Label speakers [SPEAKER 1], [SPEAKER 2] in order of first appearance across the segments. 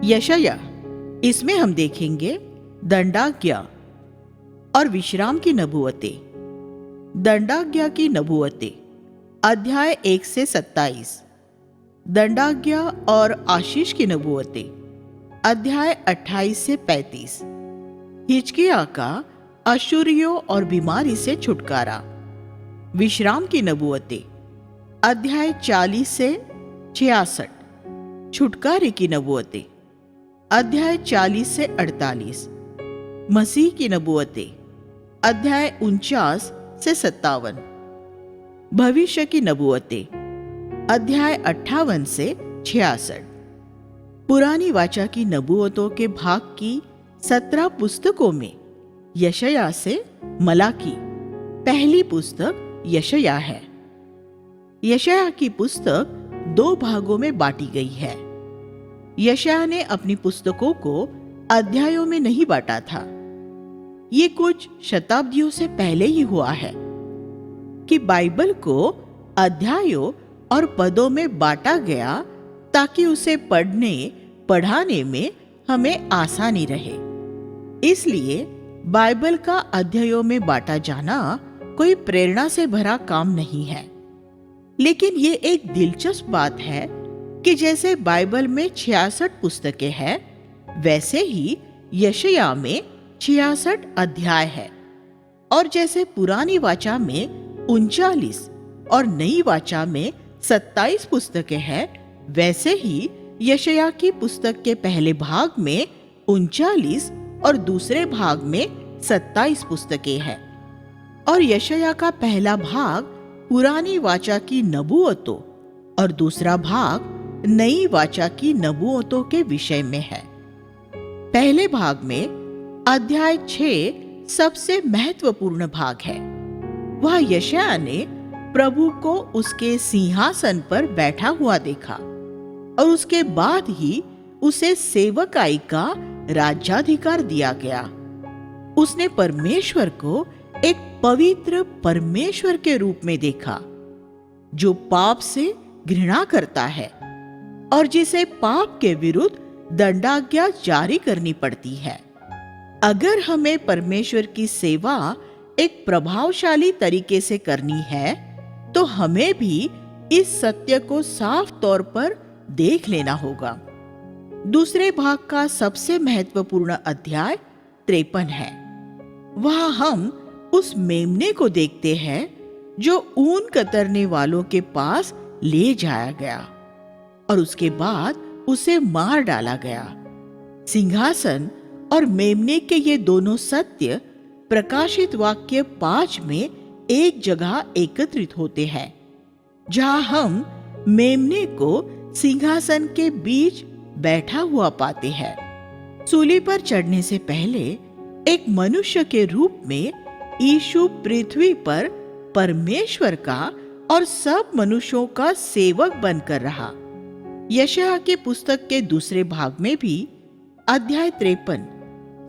[SPEAKER 1] यशाया, इसमें हम देखेंगे दंडाज्ञा और विश्राम की नबूवतें। दंडाज्ञा की नबूवतें, अध्याय 1 से 27। दंडाज्ञा और आशीष की नबूवतें, अध्याय 28 से 35। हिजकिय्याह का अश्शूरियों और बीमारी से छुटकारा। विश्राम की नबूवतें, अध्याय 40 से 66। छुटकारे की नबूवतें, अध्याय 40 से 48। मसीह की नबूवतें, अध्याय 49 से 57। भविष्य की नबूवतें, अध्याय 58 से 66। पुरानी वाचा की नबूवतों के भाग की 17 पुस्तकों में यशाया से मलाकी पहली पुस्तक यशाया है। यशाया की पुस्तक 2 भागों में बांटी गई है। यशाया ने अपनी पुस्तकों को अध्यायों में नहीं बांटा था। ये कुछ शताब्दियों से पहले ही हुआ है कि बाइबल को अध्यायों और पदों में बांटा गया ताकि उसे पढ़ने पढ़ाने में हमें आसानी रहे। इसलिए बाइबल का अध्यायों में बांटा जाना कोई प्रेरणा से भरा काम नहीं है। लेकिन ये एक दिलचस्प बात है कि जैसे बाइबल में 66 पुस्तकें हैं, वैसे ही यशाया में 66 अध्याय है। और जैसे पुरानी वाचा में 39 और नई वाचा में 27 पुस्तकें हैं, वैसे ही यशाया की पुस्तक के पहले भाग में 39 और दूसरे भाग में 27 पुस्तकें हैं। और यशाया का पहला भाग पुरानी वाचा की नबूवतों और दूसरा भाग नई वाचा की नबूवतों के विषय में है। पहले भाग में अध्याय 6 सबसे महत्वपूर्ण भाग है। वह यशाया ने प्रभु को उसके सिंहासन पर बैठा हुआ देखा और उसके बाद ही उसे सेवकाई का राज्याधिकार दिया गया। उसने परमेश्वर को एक पवित्र परमेश्वर के रूप में देखा जो पाप से घृणा करता है और जिसे पाप के विरुद्ध दंडाज्ञा जारी करनी पड़ती है। अगर हमें परमेश्वर की सेवा एक प्रभावशाली तरीके से करनी है तो हमें भी इस सत्य को साफ तौर पर देख लेना होगा। दूसरे भाग का सबसे महत्वपूर्ण अध्याय 53 है। वहां हम उस मेमने को देखते हैं जो ऊन कतरने वालों के पास ले जाया गया और उसके बाद उसे मार डाला गया। सिंहासन और मेमने के ये दोनों सत्य प्रकाशित वाक्य 5 में एक जगह एकत्रित होते हैं, जहां हम मेमने को सिंहासन के बीच बैठा हुआ पाते हैं। सूली पर चढ़ने से पहले एक मनुष्य के रूप में यीशु पृथ्वी पर परमेश्वर का और सब मनुष्यों का सेवक बनकर रहा। यशाया की पुस्तक के दूसरे भाग में भी अध्याय 53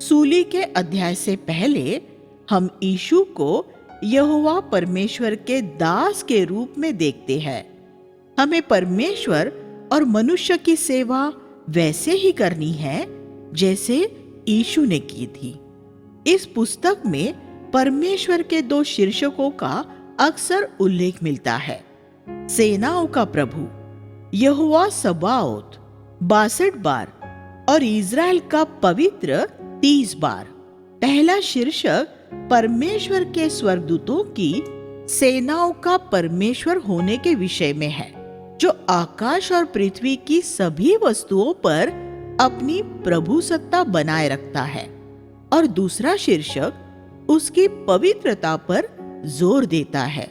[SPEAKER 1] सूली के अध्याय से पहले हम यीशु को यहोवा परमेश्वर के दास के रूप में देखते हैं। हमें परमेश्वर और मनुष्य की सेवा वैसे ही करनी है जैसे यीशु ने की थी। इस पुस्तक में परमेश्वर के 2 शीर्षकों का अक्सर उल्लेख मिलता है। सेनाओं का प्रभु यहोवा सबाओत 62 बार और इज़राइल का पवित्र 30 बार। पहला शीर्षक परमेश्वर के स्वर्गदूतों की सेनाओं का परमेश्वर होने के विषय में है, जो आकाश और पृथ्वी की सभी वस्तुओं पर अपनी प्रभुसत्ता बनाए रखता है। और दूसरा शीर्षक उसकी पवित्रता पर जोर देता है।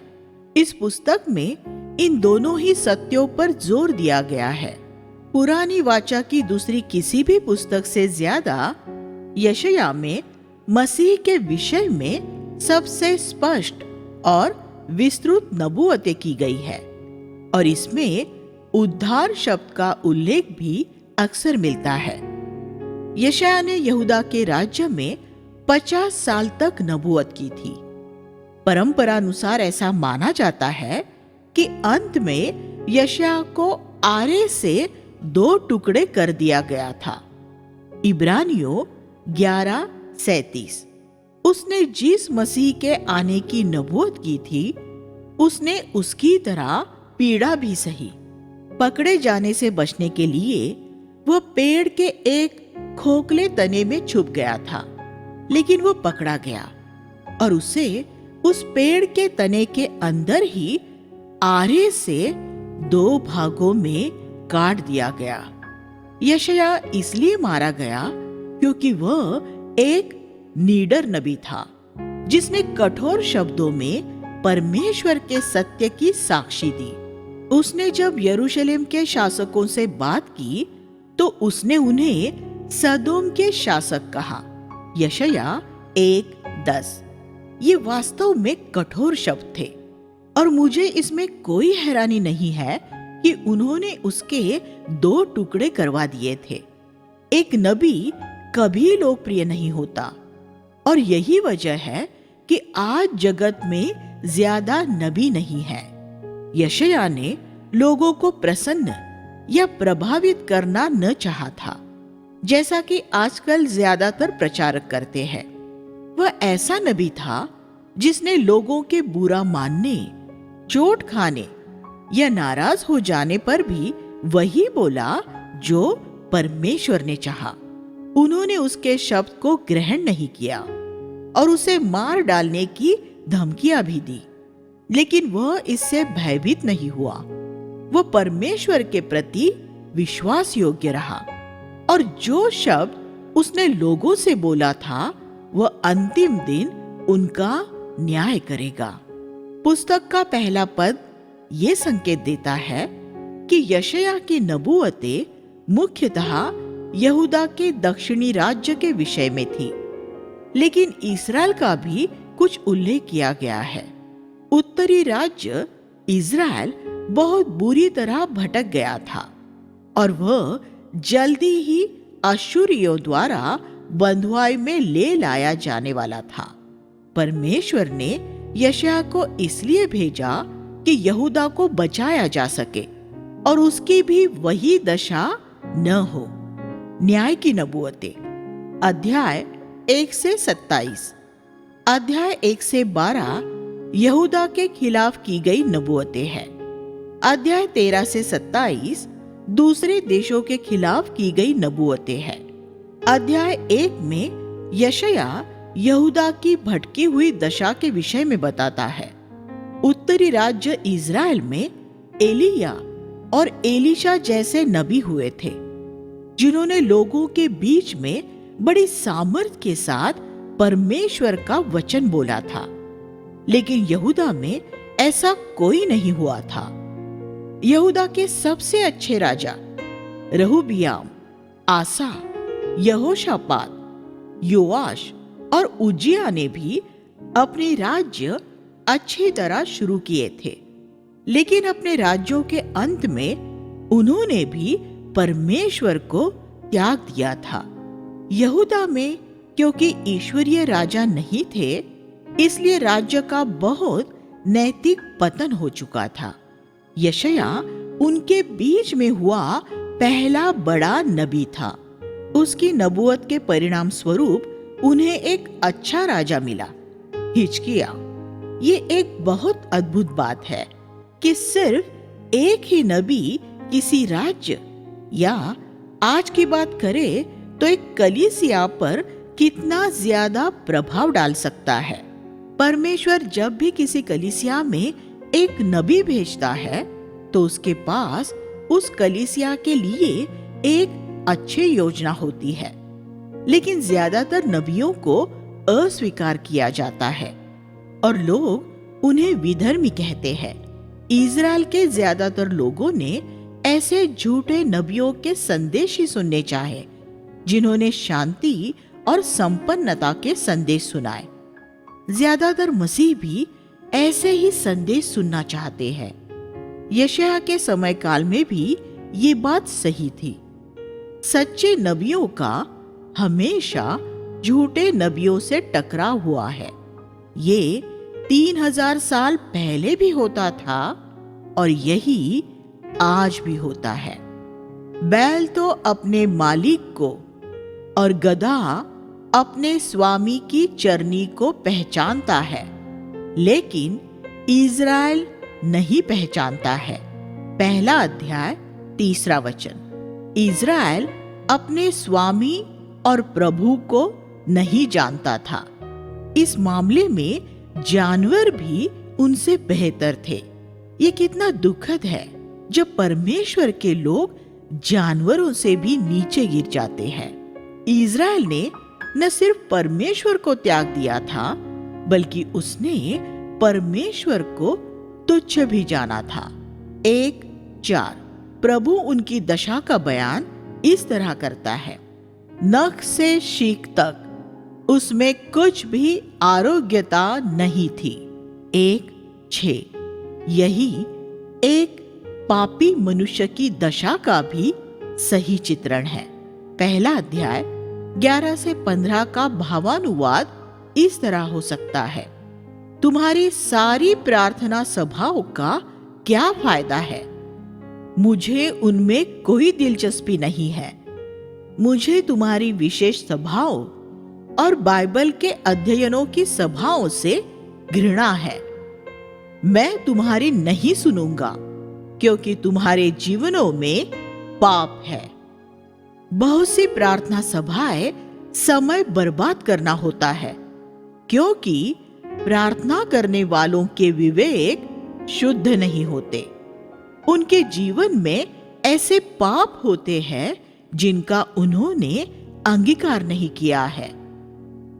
[SPEAKER 1] इस पुस्तक में इन दोनों ही सत्यों पर जोर दिया गया है। पुरानी वाचा की दूसरी किसी भी पुस्तक से ज्यादा यशाया में मसीह के विषय में सबसे स्पष्ट और विस्तृत नबूवतें की गई है और इसमें उद्धार शब्द का उल्लेख भी अक्सर मिलता है। यशाया ने यहूदा के राज्य में 50 साल तक नबूवत की थी। परंपरानुसार ऐसा माना जाता है कि अंत में यशाया को आरे से 2 टुकड़े कर दिया गया था इब्रानियों 11:37। उसने जिस मसीह के आने की नबूवत की थी, उसने उसकी तरह पीड़ा भी सही। पकड़े जाने से बचने के लिए वह पेड़ के एक खोखले तने में छुप गया था, लेकिन वो पकड़ा गया और उसे उस पेड़ के तने के अंदर ही आरे से 2 भागों में काट दिया गया। यशायाह इसलिए मारा गया क्योंकि वह एक नीडर नबी था, जिसने कठोर शब्दों में परमेश्वर के सत्य की साक्षी दी। उसने जब यरूशलेम के शासकों से बात की तो उसने उन्हें सदोम के शासक कहा। यशायाह 1:10। ये वास्तव में कठोर शब्द थे और मुझे इसमें कोई हैरानी नहीं है कि उन्होंने उसके 2 टुकड़े करवा दिए थे। एक नबी कभी लोकप्रिय नहीं होता और यही वजह है कि आज जगत में ज्यादा नबी नहीं है। यशायाह ने लोगों को प्रसन्न या प्रभावित करना न चाहा था, जैसा कि आजकल ज्यादातर प्रचारक करते हैं। वह ऐसा नबी था जिसने लोगों के बुरा मानने, चोट खाने या नाराज हो जाने पर भी वही बोला जो परमेश्वर ने चाहा। उन्होंने उसके शब्द को ग्रहण नहीं किया और उसे मार डालने की धमकियां भी दी, लेकिन वह इससे भयभीत नहीं हुआ। वह परमेश्वर के प्रति विश्वास योग्य रहा और जो शब्द उसने लोगों से बोला था, वह अंतिम दिन उनका न्याय करेगा। पुस्तक का पहला पद यह संकेत देता है कि यशायाह की नबूवतें मुख्यतः यहूदा के दक्षिणी राज्य के विषय में थी, लेकिन इस्राएल का भी कुछ उल्लेख किया गया है। उत्तरी राज्य इस्राएल बहुत बुरी तरह भटक गया था और वह जल्दी ही अश्शूरियों द्वारा बंधुआई में ले लाया जाने वाला था। परमेश्वर ने यशायाह को इसलिए भेजा कि यहूदा को बचाया जा सके और उसकी भी वही दशा न हो। न्याय की नबूवतें, अध्याय 1 से 27। अध्याय 1 से 12 यहूदा के खिलाफ की गई नबूवतें हैं। अध्याय 13 से 27 दूसरे देशों के खिलाफ की गई नबूवतें हैं। अध्याय 1 में यशायाह यहूदा की भटकी हुई दशा के विषय में बताता है। उत्तरी राज्य इस्राएल में एलिया और एलीशा जैसे नबी हुए थे, जिन्होंने लोगों के बीच में बड़ी सामर्थ के साथ परमेश्वर का वचन बोला था, लेकिन यहूदा में ऐसा कोई नहीं हुआ था। यहूदा के सबसे अच्छे राजा रहूबियाम, आसा, यहोशापात, योआश और उज्जियाह ने भी अपने राज्य अच्छी तरह शुरू किए थे, लेकिन अपने राज्यों के अंत में उन्होंने भी परमेश्वर को त्याग दिया था। यहूदा में क्योंकि ईश्वरीय राजा नहीं थे, इसलिए राज्य का बहुत नैतिक पतन हो चुका था। यशायाह उनके बीच में हुआ पहला बड़ा नबी था। उसकी नबूवत के परिणाम स्वरूप उन्हें एक अच्छा राजा मिला, हिजकिय्याह। ये एक बहुत अद्भुत बात है कि सिर्फ एक ही नबी किसी राज्य या आज की बात करे तो एक कलीसिया पर कितना ज्यादा प्रभाव डाल सकता है। परमेश्वर जब भी किसी कलीसिया में एक नबी भेजता है तो उसके पास उस कलीसिया के लिए एक अच्छी योजना होती है, लेकिन ज्यादातर नबियों को अस्वीकार किया जाता है और लोग उन्हें विधर्मी कहते हैं। इजराइल के ज्यादातर लोगों ने ऐसे झूठे नबियों के संदेश ही सुनने चाहे, जिन्होंने शांति और संपन्नता के संदेश सुनाए। ज्यादातर मसीह भी ऐसे ही संदेश सुनना चाहते हैं। यशायाह के समय काल में भी ये बात सही थी। सच्चे नबियों का हमेशा झूठे नबियों से टकराव हुआ है। ये 3000 साल पहले भी होता था और यही आज भी होता है। बैल तो अपने मालिक को और गधा अपने स्वामी की चरनी को पहचानता है, लेकिन इज़राइल नहीं पहचानता है। पहला अध्याय 3 वचन। इज़राइल अपने स्वामी और प्रभु को नहीं जानता था। इस मामले में जानवर भी उनसे बेहतर थे। ये कितना दुखद है जब परमेश्वर के लोग जानवरों से भी नीचे गिर जाते हैं। इज़राइल ने न सिर्फ परमेश्वर को त्याग दिया था, बल्कि उसने परमेश्वर को तुच्छ भी जाना था। 1:4 प्रभु उनकी दशा का बयान इस तरह करता है। नख से शीख तक उसमें कुछ भी आरोग्यता नहीं थी। 1:6 यही एक पापी मनुष्य की दशा का भी सही चित्रण है। पहला अध्याय 11 से 15 का भावानुवाद इस तरह हो सकता है। तुम्हारी सारी प्रार्थना सभाओं का क्या फायदा है? मुझे उनमें कोई दिलचस्पी नहीं है। मुझे तुम्हारी विशेष सभाओं और बाइबल के अध्ययनों की सभाओं से घृणा है। मैं तुम्हारी नहीं सुनूंगा, क्योंकि तुम्हारे जीवनों में पाप है। बहुत सी प्रार्थना सभाएं समय बर्बाद करना होता है, क्योंकि प्रार्थना करने वालों के विवेक शुद्ध नहीं होते। उनके जीवन में ऐसे पाप होते हैं जिनका उन्होंने अंगीकार नहीं किया है।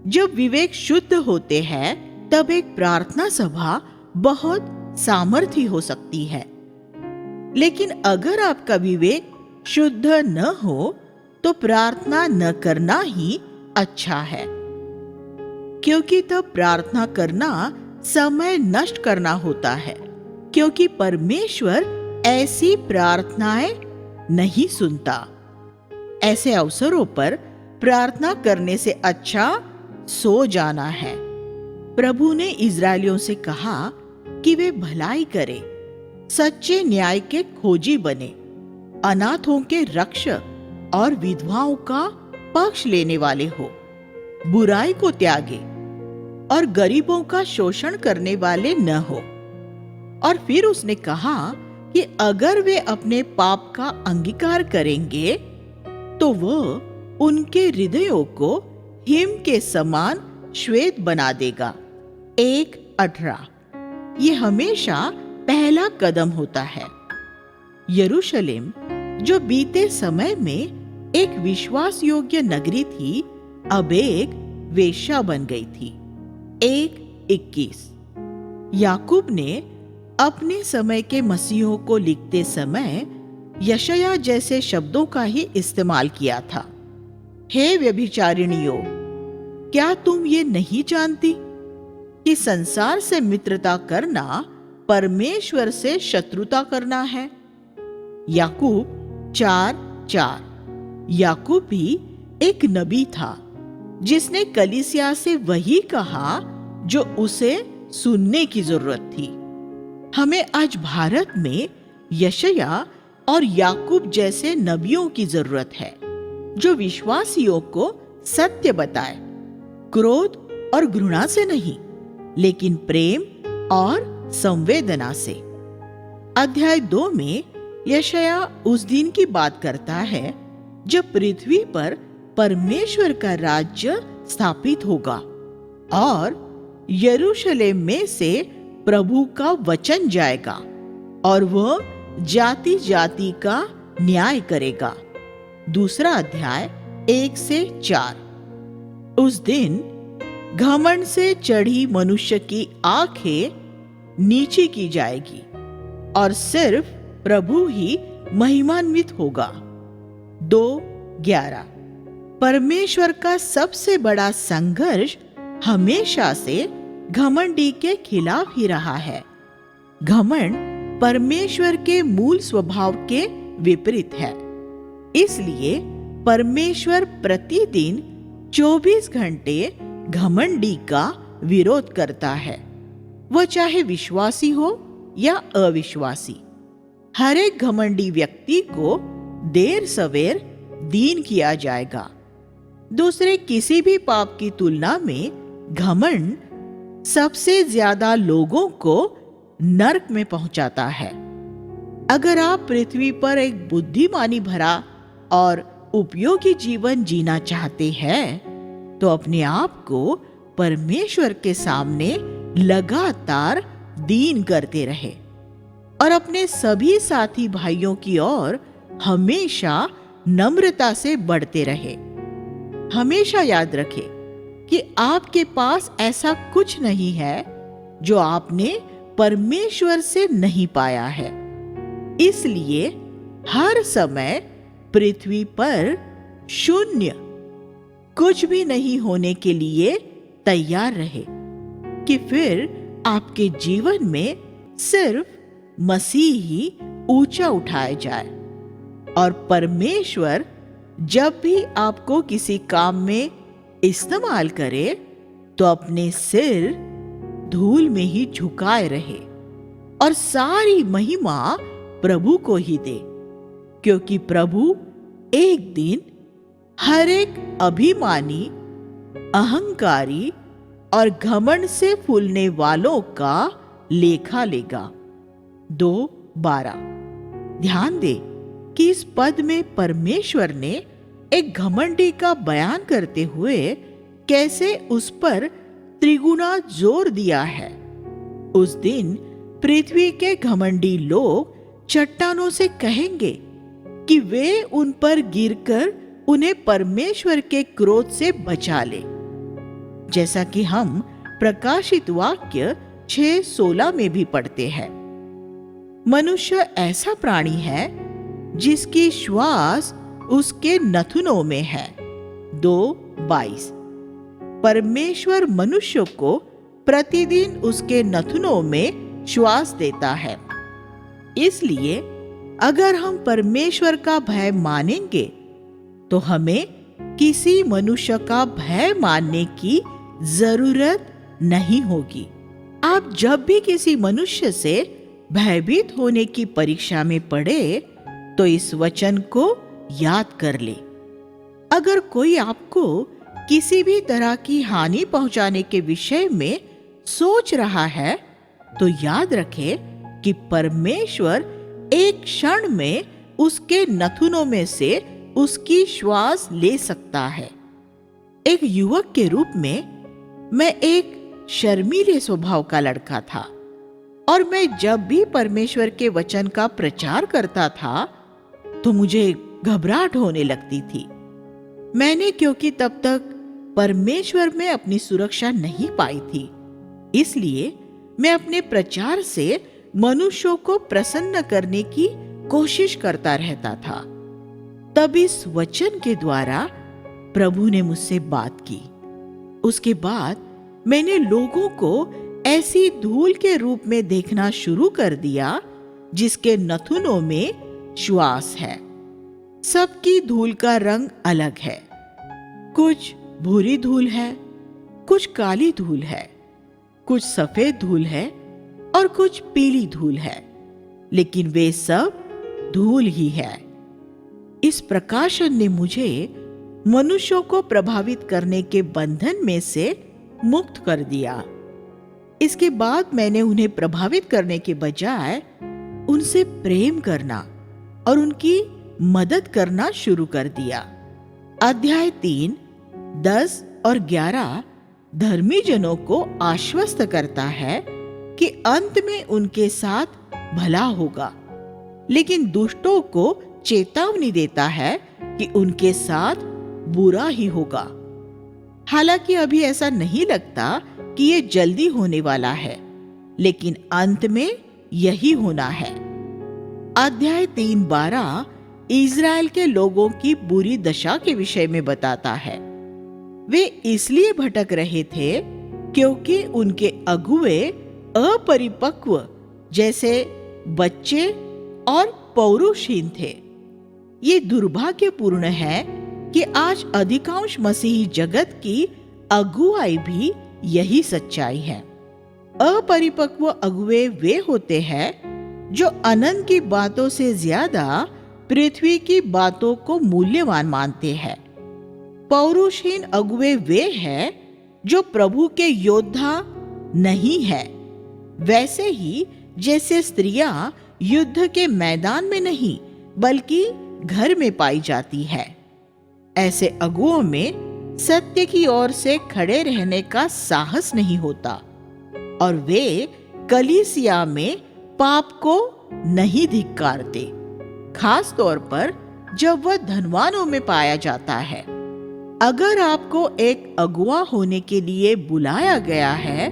[SPEAKER 1] जब विवेक शुद्ध होते हैं, तब एक प्रार्थना सभा बहुत सामर्थी हो सकती है। लेकिन अगर आपका विवेक शुद्ध न हो, तो प्रार्थना न करना ही अच्छा है, क्योंकि तब प्रार्थना करना समय नष्ट करना होता है, क्योंकि परमेश्वर ऐसी प्रार्थनाएं नहीं सुनता। ऐसे अवसरों पर प्रार्थना करने से अच्छा सो जाना है। प्रभु ने इज़राइलियों से कहा कि वे भलाई करें, सच्चे न्याय के खोजी बने, अनाथों के रक्षक और विधवाओं का पक्ष लेने वाले हो, बुराई को त्यागे और गरीबों का शोषण करने वाले न हो। और फिर उसने कहा कि अगर वे अपने पाप का अंगीकार करेंगे, तो वह उनके हृदयों को हिम के समान श्वेत बना देगा। 1:18 ये हमेशा पहला कदम होता है। यरूशलेम, जो बीते समय में एक विश्वास योग्य नगरी थी, अब एक वेश्या बन गई थी। 1:21 याकूब ने अपने समय के मसीहों को लिखते समय यशायाह जैसे शब्दों का ही इस्तेमाल किया था। हे व्यभिचारिणियों, क्या तुम ये नहीं जानती कि संसार से मित्रता करना परमेश्वर से शत्रुता करना है? याकूब 4:4 याकूब भी एक नबी था, जिसने कलीसिया से वही कहा जो उसे सुनने की जरूरत थी। हमें आज भारत में यशायाह और याकूब जैसे नबियों की जरूरत है, जो विश्वासियों को सत्य बताए, क्रोध और घृणा से नहीं, लेकिन प्रेम और संवेदना से। अध्याय 2 में यशायाह उस दिन की बात करता है जब पृथ्वी पर परमेश्वर का राज्य स्थापित होगा और यरूशलेम में से प्रभु का वचन जाएगा और वह जाति जाति का न्याय करेगा। दूसरा अध्याय 1-4 उस दिन घमंड से चढ़ी मनुष्य की आंखें नीचे की जाएगी और सिर्फ प्रभु ही महिमान्वित होगा। 2:11 परमेश्वर का सबसे बड़ा संघर्ष हमेशा से घमंडी के खिलाफ ही रहा है। घमंड परमेश्वर के मूल स्वभाव के विपरीत है। इसलिए परमेश्वर प्रतिदिन 24 घंटे घमंडी का विरोध करता है, वह चाहे विश्वासी हो या अविश्वासी। हर एक घमंडी व्यक्ति को देर सवेर दीन किया जाएगा। दूसरे किसी भी पाप की तुलना में घमंड सबसे ज्यादा लोगों को नरक में पहुंचाता है। अगर आप पृथ्वी पर एक बुद्धिमानी भरा और उपयोगी जीवन जीना चाहते हैं तो अपने आप को परमेश्वर के सामने लगातार दीन करते रहे और अपने सभी साथी भाइयों की ओर हमेशा नम्रता से बढ़ते रहे। हमेशा याद रखें कि आपके पास ऐसा कुछ नहीं है जो आपने परमेश्वर से नहीं पाया है। इसलिए हर समय पृथ्वी पर शून्य, कुछ भी नहीं होने के लिए तैयार रहे कि फिर आपके जीवन में सिर्फ मसीह ही ऊंचा उठाया जाए और परमेश्वर जब भी आपको किसी काम में इस्तेमाल करे तो अपने सिर धूल में ही झुकाए रहे और सारी महिमा प्रभु को ही दे, क्योंकि प्रभु एक दिन हर एक अभिमानी, अहंकारी और घमंड से फूलने वालों का लेखा लेगा। 2:12। ध्यान दे कि इस पद में परमेश्वर ने एक घमंडी का बयान करते हुए कैसे उस पर त्रिगुना जोर दिया है। उस दिन पृथ्वी के घमंडी लोग चट्टानों से कहेंगे कि वे उन पर गिरकर उन्हें परमेश्वर के क्रोध से बचा ले, जैसा कि हम प्रकाशित वाक्य 6:16 में भी पढ़ते हैं। मनुष्य ऐसा प्राणी है जिसकी श्वास उसके नथुनों में है। 2:22। परमेश्वर मनुष्य को प्रतिदिन उसके नथुनों में श्वास देता है। इसलिए अगर हम परमेश्वर का भय मानेंगे तो हमें किसी मनुष्य का भय मानने की जरूरत नहीं होगी। आप जब भी किसी मनुष्य से भयभीत होने की परीक्षा में पड़े तो इस वचन को याद कर ले। अगर कोई आपको किसी भी तरह की हानि पहुंचाने के विषय में सोच रहा है तो याद रखे कि परमेश्वर एक क्षण में उसके नथुनों में से उसकी श्वास ले सकता है। एक युवक के रूप में मैं एक शर्मीले स्वभाव का लड़का था और मैं जब भी परमेश्वर के वचन का प्रचार करता था तो मुझे घबराहट होने लगती थी। मैंने क्योंकि तब तक परमेश्वर में अपनी सुरक्षा नहीं पाई थी, इसलिए मैं अपने प्रचार से मनुष्यों को प्रसन्न करने की कोशिश करता रहता था। तब इस वचन के द्वारा प्रभु ने मुझसे बात की। उसके बाद मैंने लोगों को ऐसी धूल के रूप में देखना शुरू कर दिया जिसके नथुनों में श्वास है। सबकी धूल का रंग अलग है। कुछ भूरी धूल है, कुछ काली धूल है, कुछ सफेद धूल है और कुछ पीली धूल है, लेकिन वे सब धूल ही है। इस प्रकाशन ने मुझे मनुष्यों को प्रभावित करने के बंधन में से मुक्त कर दिया। इसके बाद मैंने उन्हें प्रभावित करने के बजाय उनसे प्रेम करना और उनकी मदद करना शुरू कर दिया। अध्याय 3, 10 और 11 धर्मी जनों को आश्वस्त करता है कि अंत में उनके साथ भला होगा, लेकिन दुष्टों को चेतावनी देता है कि उनके साथ बुरा ही होगा। हालांकि अभी ऐसा नहीं लगता कि ये जल्दी होने वाला है, लेकिन अंत में यही होना है। अध्याय 3:12 इज़राइल के लोगों की बुरी दशा के विषय में बताता है। वे इसलिए भटक रहे थे क्योंकि उनके अगुवे अपरिपक्व जैसे बच्चे और पौरुषहीन थे। ये दुर्भाग्यपूर्ण है कि आज अधिकांश मसीही जगत की अगुवाई भी यही सच्चाई है। अपरिपक्व अगुवे वे होते हैं जो अनंत की बातों से ज्यादा पृथ्वी की बातों को मूल्यवान मानते हैं। पौरुषहीन अगुवे वे हैं जो प्रभु के योद्धा नहीं है। वैसे ही जैसे स्त्रियां युद्ध के मैदान में नहीं बल्कि घर में पाई जाती है, ऐसे अगुओं में सत्य की ओर से खड़े रहने का साहस नहीं होता और वे कलीसिया में पाप को नहीं धिक्कारते, खास तौर पर जब वह धनवानों में पाया जाता है। अगर आपको एक अगुआ होने के लिए बुलाया गया है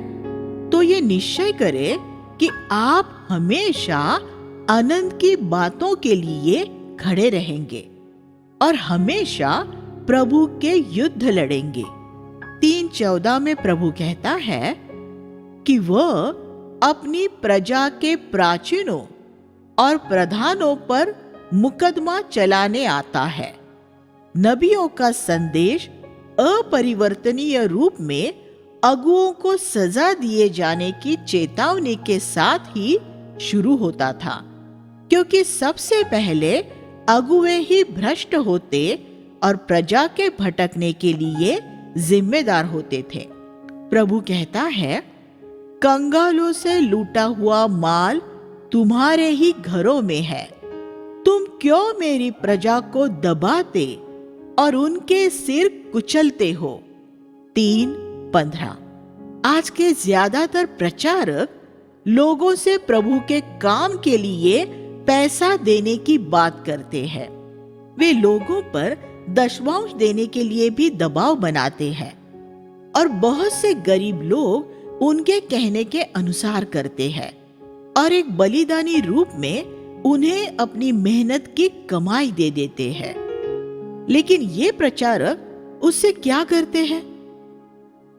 [SPEAKER 1] तो ये निश्चय करें कि आप हमेशा आनंद की बातों के लिए खड़े रहेंगे और हमेशा प्रभु के युद्ध लड़ेंगे। 3:14 में प्रभु कहता है कि वह अपनी प्रजा के प्राचीनों और प्रधानों पर मुकदमा चलाने आता है। नबियों का संदेश अपरिवर्तनीय रूप में अगुओं को सजा दिए जाने की चेतावनी के साथ ही शुरू होता था, क्योंकि सबसे पहले अगुए ही भ्रष्ट होते और प्रजा के भटकने के लिए जिम्मेदार होते थे। प्रभु कहता है, कंगालों से लूटा हुआ माल तुम्हारे ही घरों में है। तुम क्यों मेरी प्रजा को दबाते और उनके सिर कुचलते हो। 3:15। आज के ज्यादातर प्रचारक लोगों से प्रभु के काम के लिए पैसा देने की बात करते हैं। वे लोगों पर दशमांश देने के लिए भी दबाव बनाते हैं और बहुत से गरीब लोग उनके कहने के अनुसार करते हैं और एक बलिदानी रूप में उन्हें अपनी मेहनत की कमाई दे देते हैं। लेकिन ये प्रचारक उससे क्या करते हैं?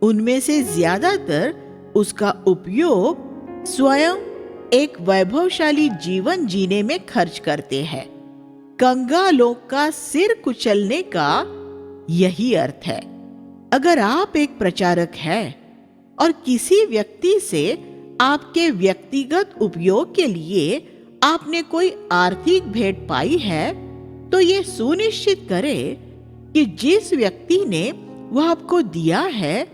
[SPEAKER 1] उनमें से ज्यादातर उसका उपयोग स्वयं एक वैभवशाली जीवन जीने में खर्च करते हैं। कंगालों का सिर कुचलने का यही अर्थ है। अगर आप एक प्रचारक हैं और किसी व्यक्ति से आपके व्यक्तिगत उपयोग के लिए आपने कोई आर्थिक भेंट पाई है, तो ये सुनिश्चित करें कि जिस व्यक्ति ने वह आपको दिया है,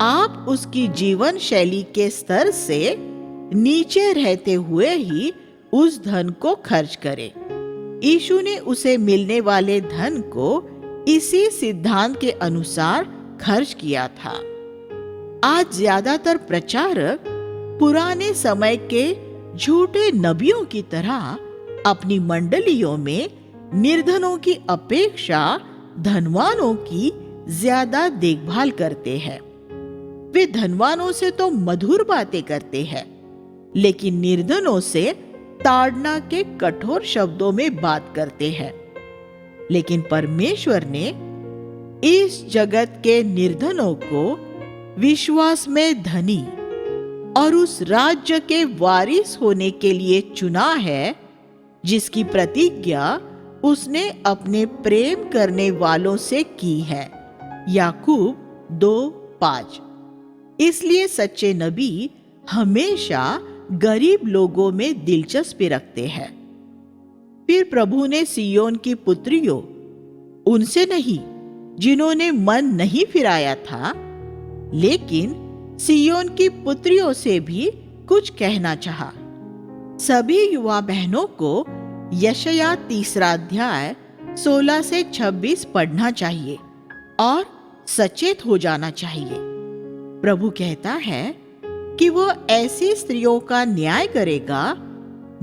[SPEAKER 1] आप उसकी जीवन शैली के स्तर से नीचे रहते हुए ही उस धन को खर्च करें। यीशु ने उसे मिलने वाले धन को इसी सिद्धांत के अनुसार खर्च किया था। आज ज्यादातर प्रचारक पुराने समय के झूठे नबियों की तरह अपनी मंडलियों में निर्धनों की अपेक्षा धनवानों की ज्यादा देखभाल करते हैं। वे धनवानों से तो मधुर बातें करते हैं, लेकिन निर्धनों से ताड़ना के कठोर शब्दों में बात करते हैं। लेकिन परमेश्वर ने इस जगत के निर्धनों को विश्वास में धनी और उस राज्य के वारिस होने के लिए चुना है जिसकी प्रतिज्ञा उसने अपने प्रेम करने वालों से की है। याकूब 2:5। इसलिए सच्चे नबी हमेशा गरीब लोगों में दिलचस्पी रखते हैं। फिर प्रभु ने सियोन की पुत्रियों, उनसे नहीं जिन्होंने मन नहीं फिराया था, लेकिन सियोन की पुत्रियों से भी कुछ कहना चाहा। सभी युवा बहनों को यशायाह 3 16 से 26 पढ़ना चाहिए और सचेत हो जाना चाहिए। प्रभु कहता है कि वह ऐसी स्त्रियों का न्याय करेगा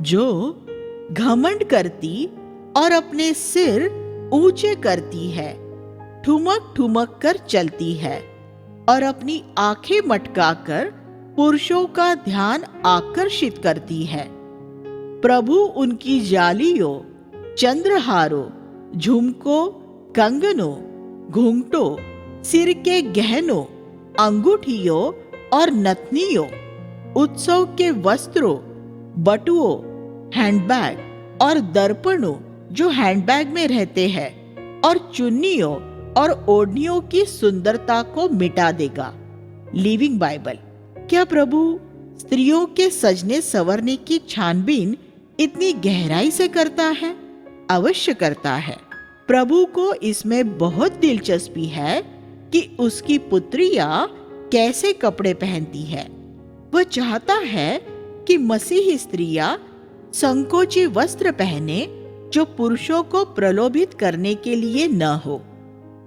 [SPEAKER 1] जो घमंड करती और अपने सिर ऊंचे करती है, ठुमक ठुमक कर चलती है और अपनी आंखें मटकाकर पुरुषों का ध्यान आकर्षित करती है। प्रभु उनकी जालियों, चंद्रहारों, झुमकों, कंगनों, घूंघटों, सिर के गहनों, अंगूठियों और नथनियों, उत्सव के वस्त्रों, बटुओं, हैंडबैग और दर्पणों जो हैंडबैग में रहते हैं, और चुन्नियों और ओढ़नियों की सुंदरता को मिटा देगा। Living Bible. क्या प्रभु स्त्रियों के सजने संवरने की छानबीन इतनी गहराई से करता है? अवश्य करता है। प्रभु को इसमें बहुत दिलचस्पी है कि उसकी पुत्रियां कैसे कपड़े पहनती है। वह चाहता है कि मसीही स्त्रियां संकोची वस्त्र पहने जो पुरुषों को प्रलोभित करने के लिए न हो।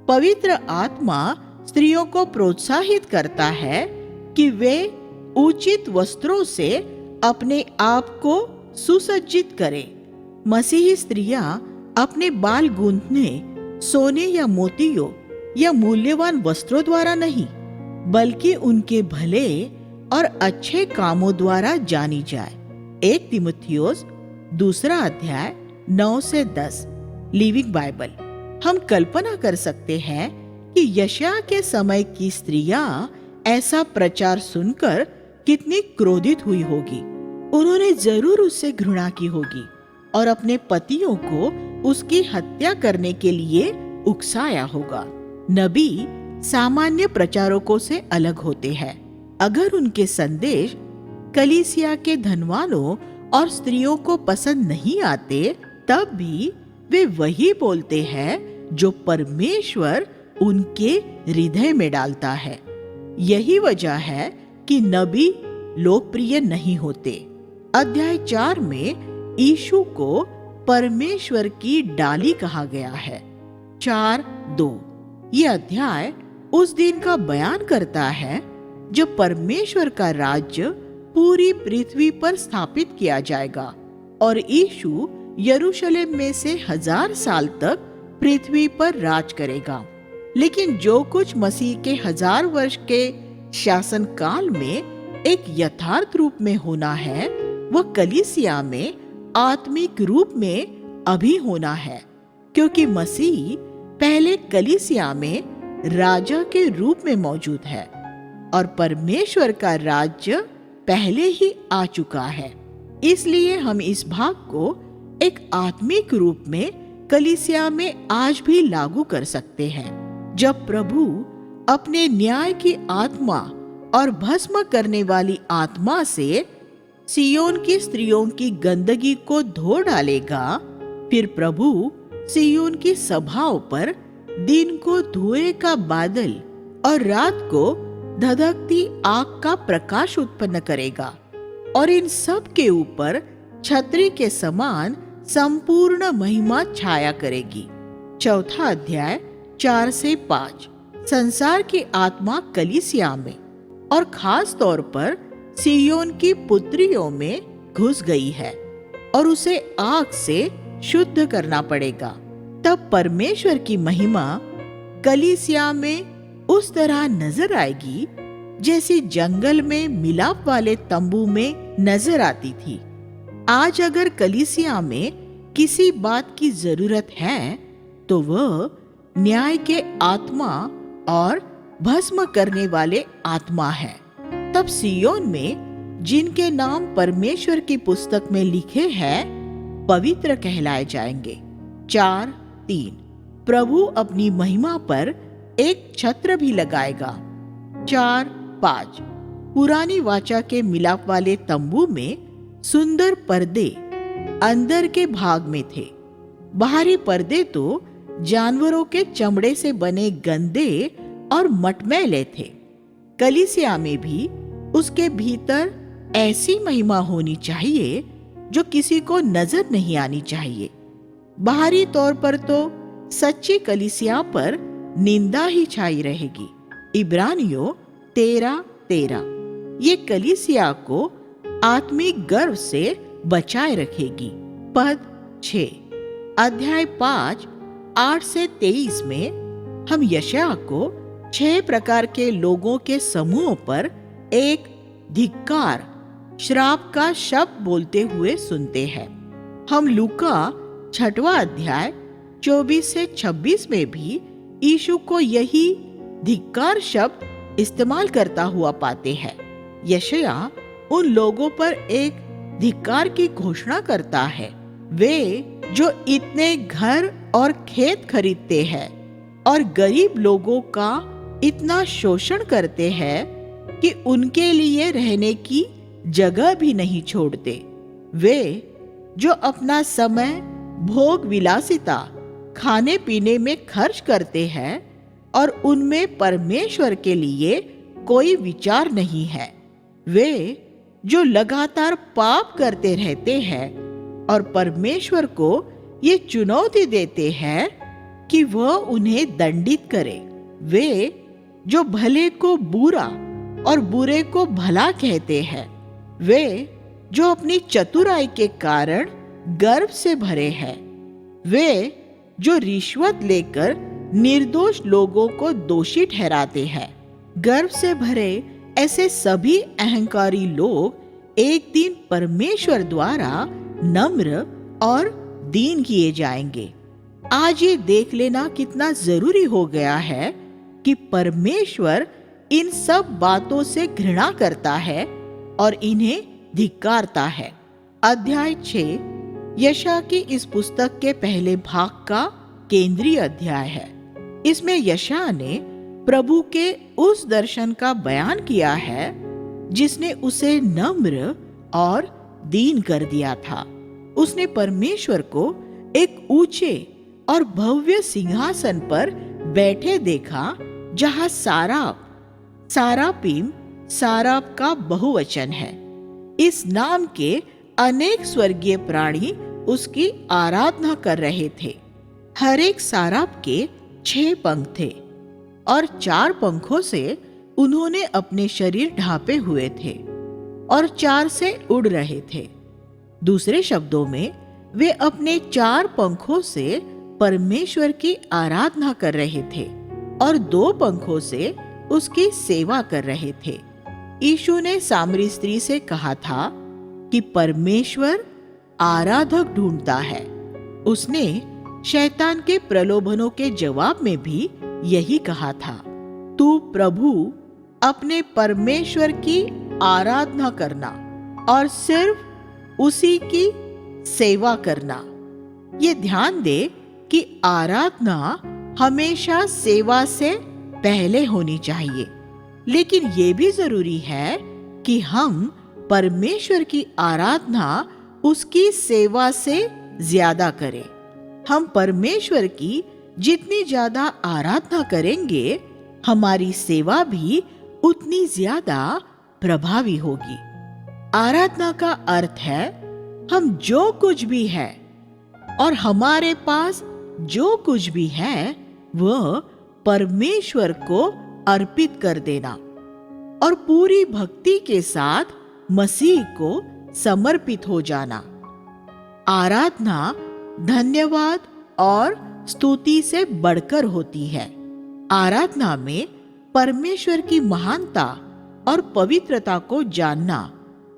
[SPEAKER 1] पवित्र आत्मा स्त्रियों को प्रोत्साहित करता है कि वे उचित वस्त्रों से अपने आप को सुसज्जित करें। मसीही स्त्रियां अपने बाल गूंथने सोने या मोतियों या मूल्यवान वस्त्रों द्वारा नहीं, बल्कि उनके भले और अच्छे कामों द्वारा जानी जाए। 1 तीमुथियुस 2 अध्याय 9 से 10 लिविंग बाइबल। हम कल्पना कर सकते हैं कि यशायाह के समय की स्त्रियां ऐसा प्रचार सुनकर कितनी क्रोधित हुई होगी। उन्होंने जरूर उससे घृणा की होगी और अपने पतियों को उसकी हत्या करने के लिए उकसाया होगा। नबी सामान्य प्रचारकों से अलग होते हैं। अगर उनके संदेश कलीसिया के धनवानों और स्त्रियों को पसंद नहीं आते, तब भी वे वही बोलते हैं जो परमेश्वर उनके हृदय में डालता है। यही वजह है कि नबी लोकप्रिय नहीं होते। अध्याय 4 में यीशु को परमेश्वर की डाली कहा गया है। 4:2 ये अध्याय उस दिन का बयान करता है जब परमेश्वर का राज्य पूरी पृथ्वी पर स्थापित किया जाएगा और यीशु यरूशलेम में से 1000 साल तक पृथ्वी पर राज करेगा। लेकिन जो कुछ मसीह के 1000 वर्ष के शासन काल में एक यथार्थ रूप में होना है, वह कलीसिया में आत्मिक रूप में अभी होना है, क्योंकि मसीह पहले कलीसिया में राजा के रूप में मौजूद है और परमेश्वर का राज्य पहले ही आ चुका है। इसलिए हम इस भाग को एक आत्मिक रूप में कलीसिया में आज भी लागू कर सकते हैं। जब प्रभु अपने न्याय की आत्मा और भस्म करने वाली आत्मा से सियोन की स्त्रियों की गंदगी को धो डालेगा, फिर प्रभु सियोन की सभाओं पर दिन को धुएं का बादल और रात को धधकती आग का प्रकाश उत्पन्न करेगा और इन सब के ऊपर छतरी के समान संपूर्ण महिमा छाया करेगी। 4 अध्याय 4 से 5 संसार की आत्मा कलीसिया में और खास तौर पर सियोन की पुत्रियों में घुस गई है और उसे आग से शुद्ध करना पड़ेगा। तब परमेश्वर की महिमा कलीसिया में उस तरह नजर आएगी जैसे जंगल में मिलाप वाले तंबू में नजर आती थी। आज अगर कलीसिया में किसी बात की जरूरत है तो वह न्याय के आत्मा और भस्म करने वाले आत्मा है। तब सियोन में जिनके नाम परमेश्वर की पुस्तक में लिखे हैं पवित्र कहलाए जाएंगे। 4:3 प्रभु अपनी महिमा पर एक छत्र भी लगाएगा। 4:5 पुरानी वाचा के मिलाप वाले तंबू में सुंदर पर्दे अंदर के भाग में थे। बाहरी पर्दे तो जानवरों के चमड़े से बने गंदे और मटमैले थे। कलीसिया में भी उसके भीतर ऐसी महिमा होनी चाहिए जो किसी को नजर नहीं आनी चाहिए। बाहरी तौर पर तो सच्ची कलीसिया पर निंदा ही छाई रहेगी। इब्रानियों 13:13 ये कलीसिया को आत्मिक गर्व से बचाए रखेगी। पद 6 अध्याय 5 8 से 23 में हम यशायाह को 6 प्रकार के लोगों के समूहों पर एक धिक्कार श्राप का शब्द बोलते हुए सुनते हैं। हम लूका 6वां अध्याय 24 से 26 में भी यीशु को यही धिक्कार शब्द इस्तेमाल करता हुआ पाते हैं। यशायाह उन लोगों पर एक धिक्कार की घोषणा करता है, वे जो इतने घर और खेत खरीदते हैं और गरीब लोगों का इतना शोषण करते हैं कि उनके लिए रहने की जगह भी नहीं छोड़ते। वे जो अपना समय भोग विलासिता खाने पीने में खर्च करते हैं और उनमें परमेश्वर के लिए कोई विचार नहीं है। वे जो लगातार पाप करते रहते हैं और परमेश्वर को ये चुनौती देते हैं कि वह उन्हें दंडित करे। वे जो भले को बुरा और बुरे को भला कहते हैं। वे जो अपनी चतुराई के कारण गर्व से भरे हैं। वे जो रिश्वत लेकर निर्दोष लोगों को दोषी ठहराते हैं। गर्व से भरे ऐसे सभी अहंकारी लोग एक दिन परमेश्वर द्वारा नम्र और दीन किए जाएंगे। आज ये देख लेना कितना जरूरी हो गया है कि परमेश्वर इन सब बातों से घृणा करता है और इन्हें धिक्कारता है। अध्याय 6 यशा की इस पुस्तक के पहले भाग का केंद्रीय अध्याय है। इसमें यशा ने प्रभु के उस दर्शन का बयान किया है जिसने उसे नम्र और दीन कर दिया था। उसने परमेश्वर को एक ऊंचे और भव्य सिंहासन पर बैठे देखा, जहां सारापीम साराप का बहुवचन है। इस नाम के अनेक स्वर्गीय प्राणी उसकी आराधना कर रहे थे। हर एक साराप के 6 पंख थे और 4 पंखों से उन्होंने अपने शरीर ढांपे हुए थे और 4 से उड़ रहे थे। दूसरे शब्दों में वे अपने 4 पंखों से परमेश्वर की आराधना कर रहे थे और 2 पंखों से उसकी सेवा कर रहे थे। यीशु ने सामरी स्त्री से कहा था कि परमेश्वर आराधक ढूंढता है। उसने शैतान के प्रलोभनों के जवाब में भी यही कहा था, तू प्रभु अपने परमेश्वर की आराधना करना और सिर्फ उसी की सेवा करना। ये ध्यान दे कि आराधना हमेशा सेवा से पहले होनी चाहिए, लेकिन ये भी जरूरी है कि हम परमेश्वर की आराधना उसकी सेवा से ज्यादा करें। हम परमेश्वर की जितनी ज्यादा आराधना करेंगे, हमारी सेवा भी उतनी ज्यादा प्रभावी होगी। आराधना का अर्थ है हम जो कुछ भी है और हमारे पास जो कुछ भी है वह परमेश्वर को अर्पित कर देना और पूरी भक्ति के साथ मसीह को समर्पित हो जाना। आराधना धन्यवाद और स्तुति से बढ़कर होती है। आराधना में परमेश्वर की महानता और पवित्रता को जानना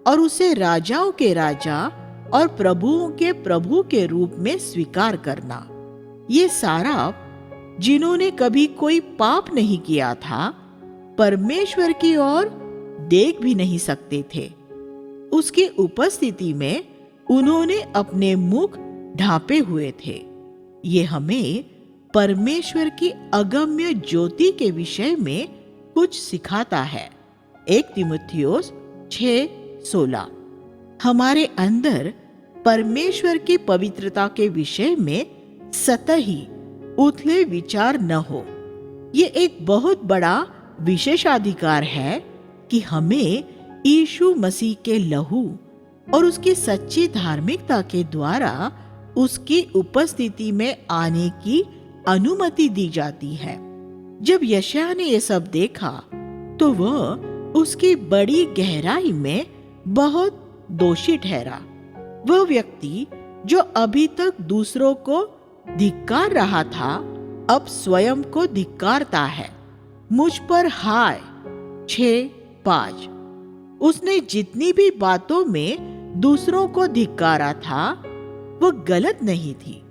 [SPEAKER 1] और उसे राजाओं के राजा और प्रभुओं के प्रभु के रूप में स्वीकार करना। ये सारा जिन्होंने कभी कोई पाप नहीं किया था, परमेश्वर की ओर देख भी नहीं सकते थे। उसकी उपस्थिति में उन्होंने अपने मुख ढांपे हुए थे। ये हमें परमेश्वर की अगम्य ज्योति के विषय में कुछ सिखाता है। 1 तीमुथियुस 6:16 हमारे अंदर परमेश्वर की पवित्रता के विषय में सतही उथले विचार न हो। ये एक बहुत बड़ा विशेषाधिकार है कि हमें यीशु मसीह के लहू और उसकी सच्ची धार्मिकता के द्वारा उसकी उपस्थिति में आने की अनुमति दी जाती है। जब यशायाह ने यह सब देखा तो वह उसकी बड़ी गहराई में बहुत दोषी ठहरा। वह व्यक्ति जो अभी तक दूसरों को धिक्कार रहा था, अब स्वयं को धिक्कारता है। मुझ पर हाय 6:5 उसने जितनी भी बातों में दूसरों को धिक्कारा था वह गलत नहीं थी,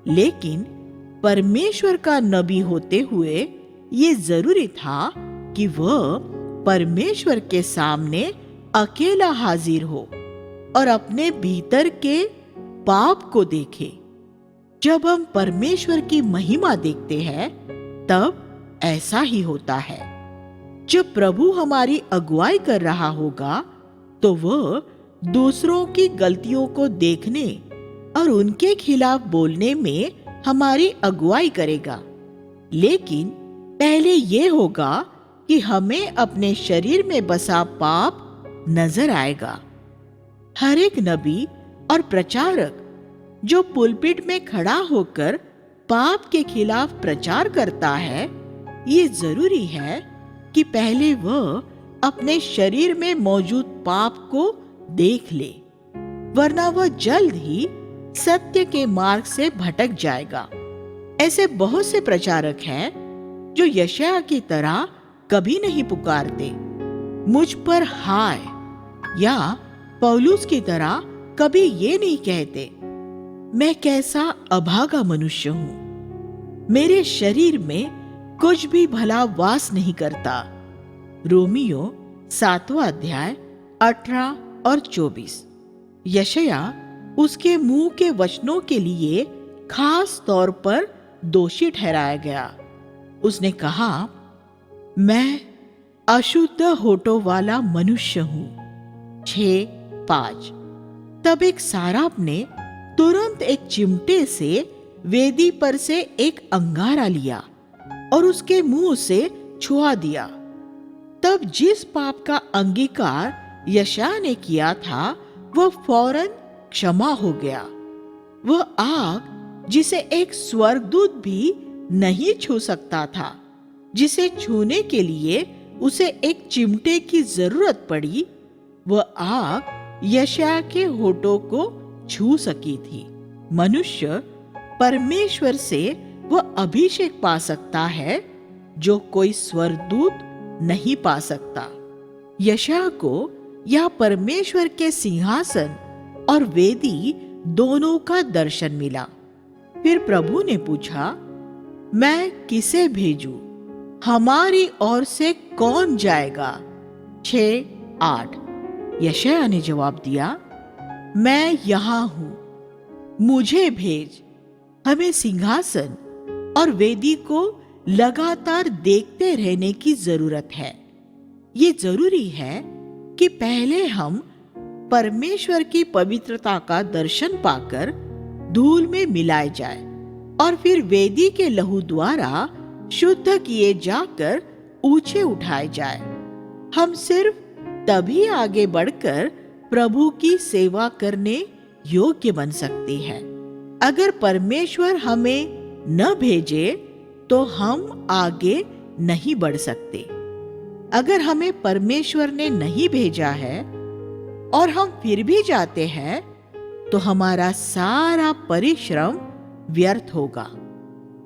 [SPEAKER 1] लेकिन परमेश्वर का नबी होते हुए ये जरूरी था कि वह परमेश्वर के सामने अकेला हाजिर हो और अपने भीतर के पाप को देखे। जब हम परमेश्वर की महिमा देखते हैं तब ऐसा ही होता है। जब प्रभु हमारी अगुवाई कर रहा होगा तो वह दूसरों की गलतियों को देखने और उनके खिलाफ बोलने में हमारी अगुवाई करेगा। लेकिन पहले ये होगा कि हमें अपने शरीर में बसा पाप नजर आएगा। हर एक नबी और प्रचारक जो पुलपिट में खड़ा होकर पाप के खिलाफ प्रचार करता है, ये जरूरी है कि पहले वह अपने शरीर में मौजूद पाप को देख ले, वरना वह जल्द ही सत्य के मार्ग से भटक जाएगा। ऐसे बहुत से प्रचारक हैं जो यशायाह की तरह कभी नहीं पुकारते, मुझ पर हाय, या पौलुस की तरह कभी ये नहीं कहते, मैं कैसा अभागा मनुष्य हूं, मेरे शरीर में कुछ भी भला वास नहीं करता। रोमियो 7वां अध्याय 18 और 24। यशायाह उसके मुंह के वचनों के लिए खास तौर पर दोषी ठहराया गया। उसने कहा, मैं अशुद्ध होठों वाला मनुष्य हूं। 6:5। तब एक साराप ने तुरंत एक चिमटे से वेदी पर से एक अंगारा लिया और उसके मुंह से छुआ दिया। तब जिस पाप का अंगीकार यशायाह ने किया था, वह फौरन क्षमा हो गया। वह आग जिसे एक स्वर्गदूत भी नहीं छू सकता था, जिसे छूने के लिए उसे एक चिमटे की जरूरत पड़ी, वह आग यशायाह के होठों को छू सकी थी। मनुष्य परमेश्वर से वह अभिषेक पा सकता है जो कोई स्वर्गदूत नहीं पा सकता। यशायाह को यह परमेश्वर के सिंहासन और वेदी दोनों का दर्शन मिला। फिर प्रभु ने पूछा, मैं किसे भेजूं? हमारी ओर से कौन जाएगा? 6:8। यशायाह ने जवाब दिया, मैं यहां हूं, मुझे भेज। हमें सिंहासन और वेदी को लगातार देखते रहने की जरूरत है। ये जरूरी है कि पहले हम परमेश्वर की पवित्रता का दर्शन पाकर धूल में मिलाए जाए और फिर वेदी के लहू द्वारा शुद्ध किए जाकर ऊंचे उठाए जाए। हम सिर्फ तभी आगे बढ़कर प्रभु की सेवा करने योग्य बन सकते हैं। अगर परमेश्वर हमें न भेजे तो हम आगे नहीं बढ़ सकते। अगर हमें परमेश्वर ने नहीं भेजा है और हम फिर भी जाते हैं, तो हमारा सारा परिश्रम व्यर्थ होगा।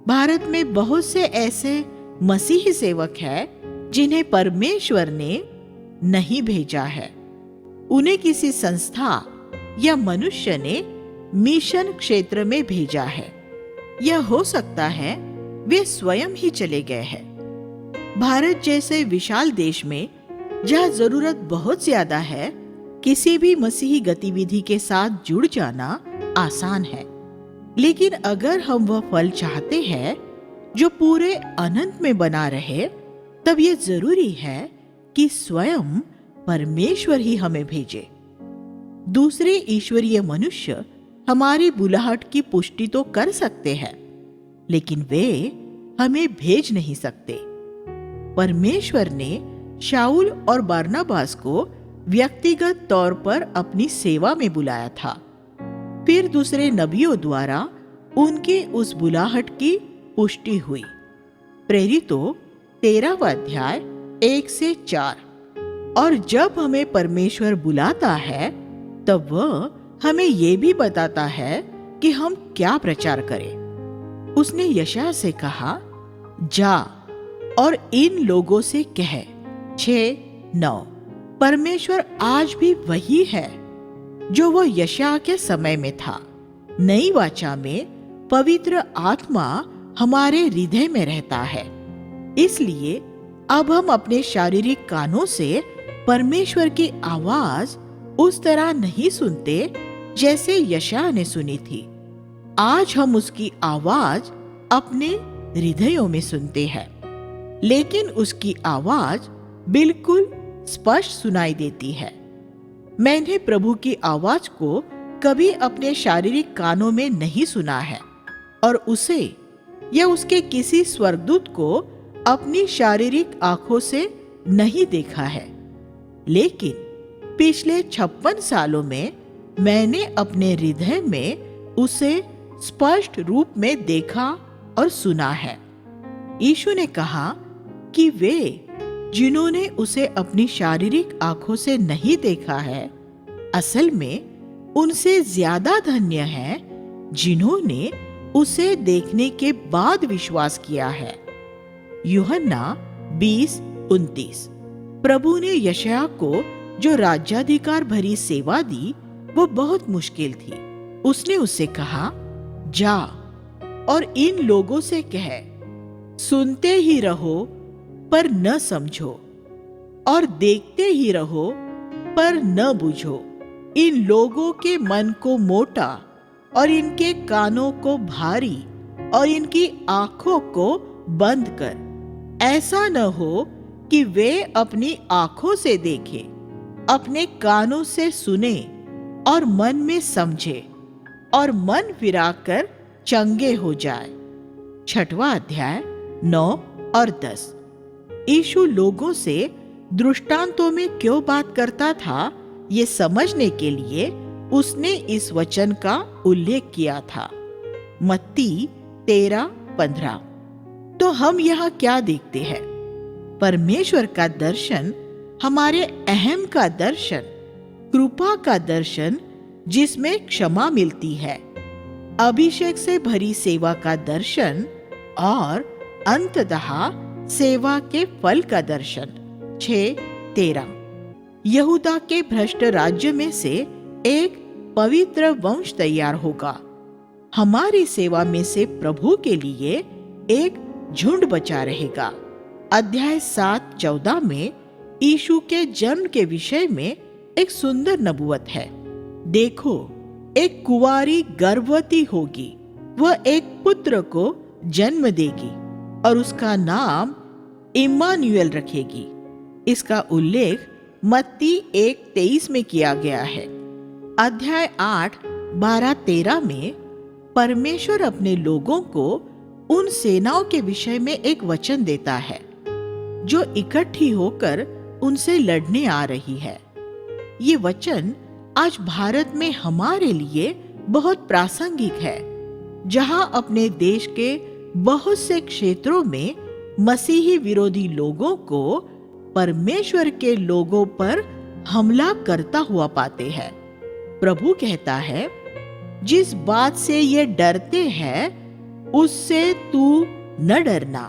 [SPEAKER 1] भारत में बहुत से ऐसे मसीही सेवक हैं जिन्हें परमेश्वर ने नहीं भेजा है। उन्हें किसी संस्था या मनुष्य ने मिशन क्षेत्र में भेजा है। यह हो सकता है वे स्वयं ही चले गए हैं। भारत जैसे विशाल देश में, जहाँ जरूरत बहुत ज्यादा है, किसी भी मसीही गतिविधि के साथ जुड़ जाना आसान है। लेकिन अगर हम वह फल चाहते हैं जो पूरे अनंत में बना रहे, तब यह जरूरी है कि स्वयं परमेश्वर ही हमें भेजे। दूसरे ईश्वरीय मनुष्य हमारी बुलाहट की पुष्टि तो कर सकते हैं, लेकिन वे हमें भेज नहीं सकते। परमेश्वर ने शाऊल और बरनबास को व्यक्तिगत तौर पर अपनी सेवा में बुलाया था। फिर दूसरे नबियों द्वारा उनकी उस बुलाहट की पुष्टि हुई। प्रेरितों 13वां अध्याय 1-4। और जब हमें परमेश्वर बुलाता है, तब वह हमें ये भी बताता है कि हम क्या प्रचार करें। उसने यशायाह से कहा, जा और इन लोगों से कह। 6:9। परमेश्वर आज भी वही है जो वह यशायाह के समय में था। नई वाचा में पवित्र आत्मा हमारे हृदय में रहता है। इसलिए अब हम अपने शारीरिक कानों से परमेश्वर की आवाज उस तरह नहीं सुनते जैसे यशायाह ने सुनी थी। आज हम उसकी आवाज अपने हृदयों में सुनते हैं, लेकिन उसकी आवाज बिल्कुल स्पष्ट सुनाई देती है। मैंने प्रभु की आवाज को कभी अपने शारीरिक कानों में नहीं सुना है, और उसे या उसके किसी स्वर्गदूत को अपनी शारीरिक आंखों से नहीं देखा है, लेकिन पिछले 56 सालों में मैंने अपने हृदय में उसे स्पष्ट रूप में देखा और सुना है। यीशु ने कहा कि वे जिन्होंने उसे अपनी शारीरिक आंखों से नहीं देखा है, असल में उनसे ज्यादा धन्य है जिन्होंने उसे देखने के बाद विश्वास किया है। यूहन्ना 20:29। प्रभु ने यशायाह को जो राज्याधिकार भरी सेवा दी वो बहुत मुश्किल थी। उसने उससे कहा, जा और इन लोगों से कह, सुनते ही रहो पर न समझो, और देखते ही रहो पर न बुझो। इन लोगों के मन को मोटा और इनके कानों को भारी और इनकी आंखों को बंद कर, ऐसा न हो कि वे अपनी आंखों से देखें, अपने कानों से सुने और मन में समझे और मन फिराकर चंगे हो जाए। 6वां अध्याय 9 और 10। यीशु लोगों से दृष्टांतों में क्यों बात करता था, ये समझने के लिए उसने इस वचन का उल्लेख किया था। मत्ती 13:15। तो हम यहाँ क्या देखते हैं? परमेश्वर का दर्शन, हमारे अहम का दर्शन, कृपा का दर्शन जिसमें क्षमा मिलती है, अभिषेक से भरी सेवा का दर्शन और अंततः सेवा के फल का दर्शन। 6:13। यहूदा के भ्रष्ट राज्य में से एक पवित्र वंश तैयार होगा। हमारी सेवा में से प्रभु के लिए एक झुंड बचा रहेगा। अध्याय 7:14 में यीशु के जन्म के विषय में एक सुंदर नबूवत है। देखो, एक कुंवारी गर्भवती होगी, वह एक पुत्र को जन्म देगी और उसका नाम इम्मानुएल रखेगी। इसका उल्लेख मत्ती 1:23 में किया गया है। अध्याय 8:12-13 में परमेश्वर अपने लोगों को उन सेनाओं के विषय में एक वचन देता है जो इकट्ठी होकर उनसे लड़ने आ रही है। ये वचन आज भारत में हमारे लिए बहुत प्रासंगिक है, जहां अपने देश के बहुत से क्षेत्रों में मसीही विरोधी लोगों को परमेश्वर के लोगों पर हमला करता हुआ पाते हैं। प्रभु कहता है, जिस बात से ये डरते हैं उससे तू न डरना।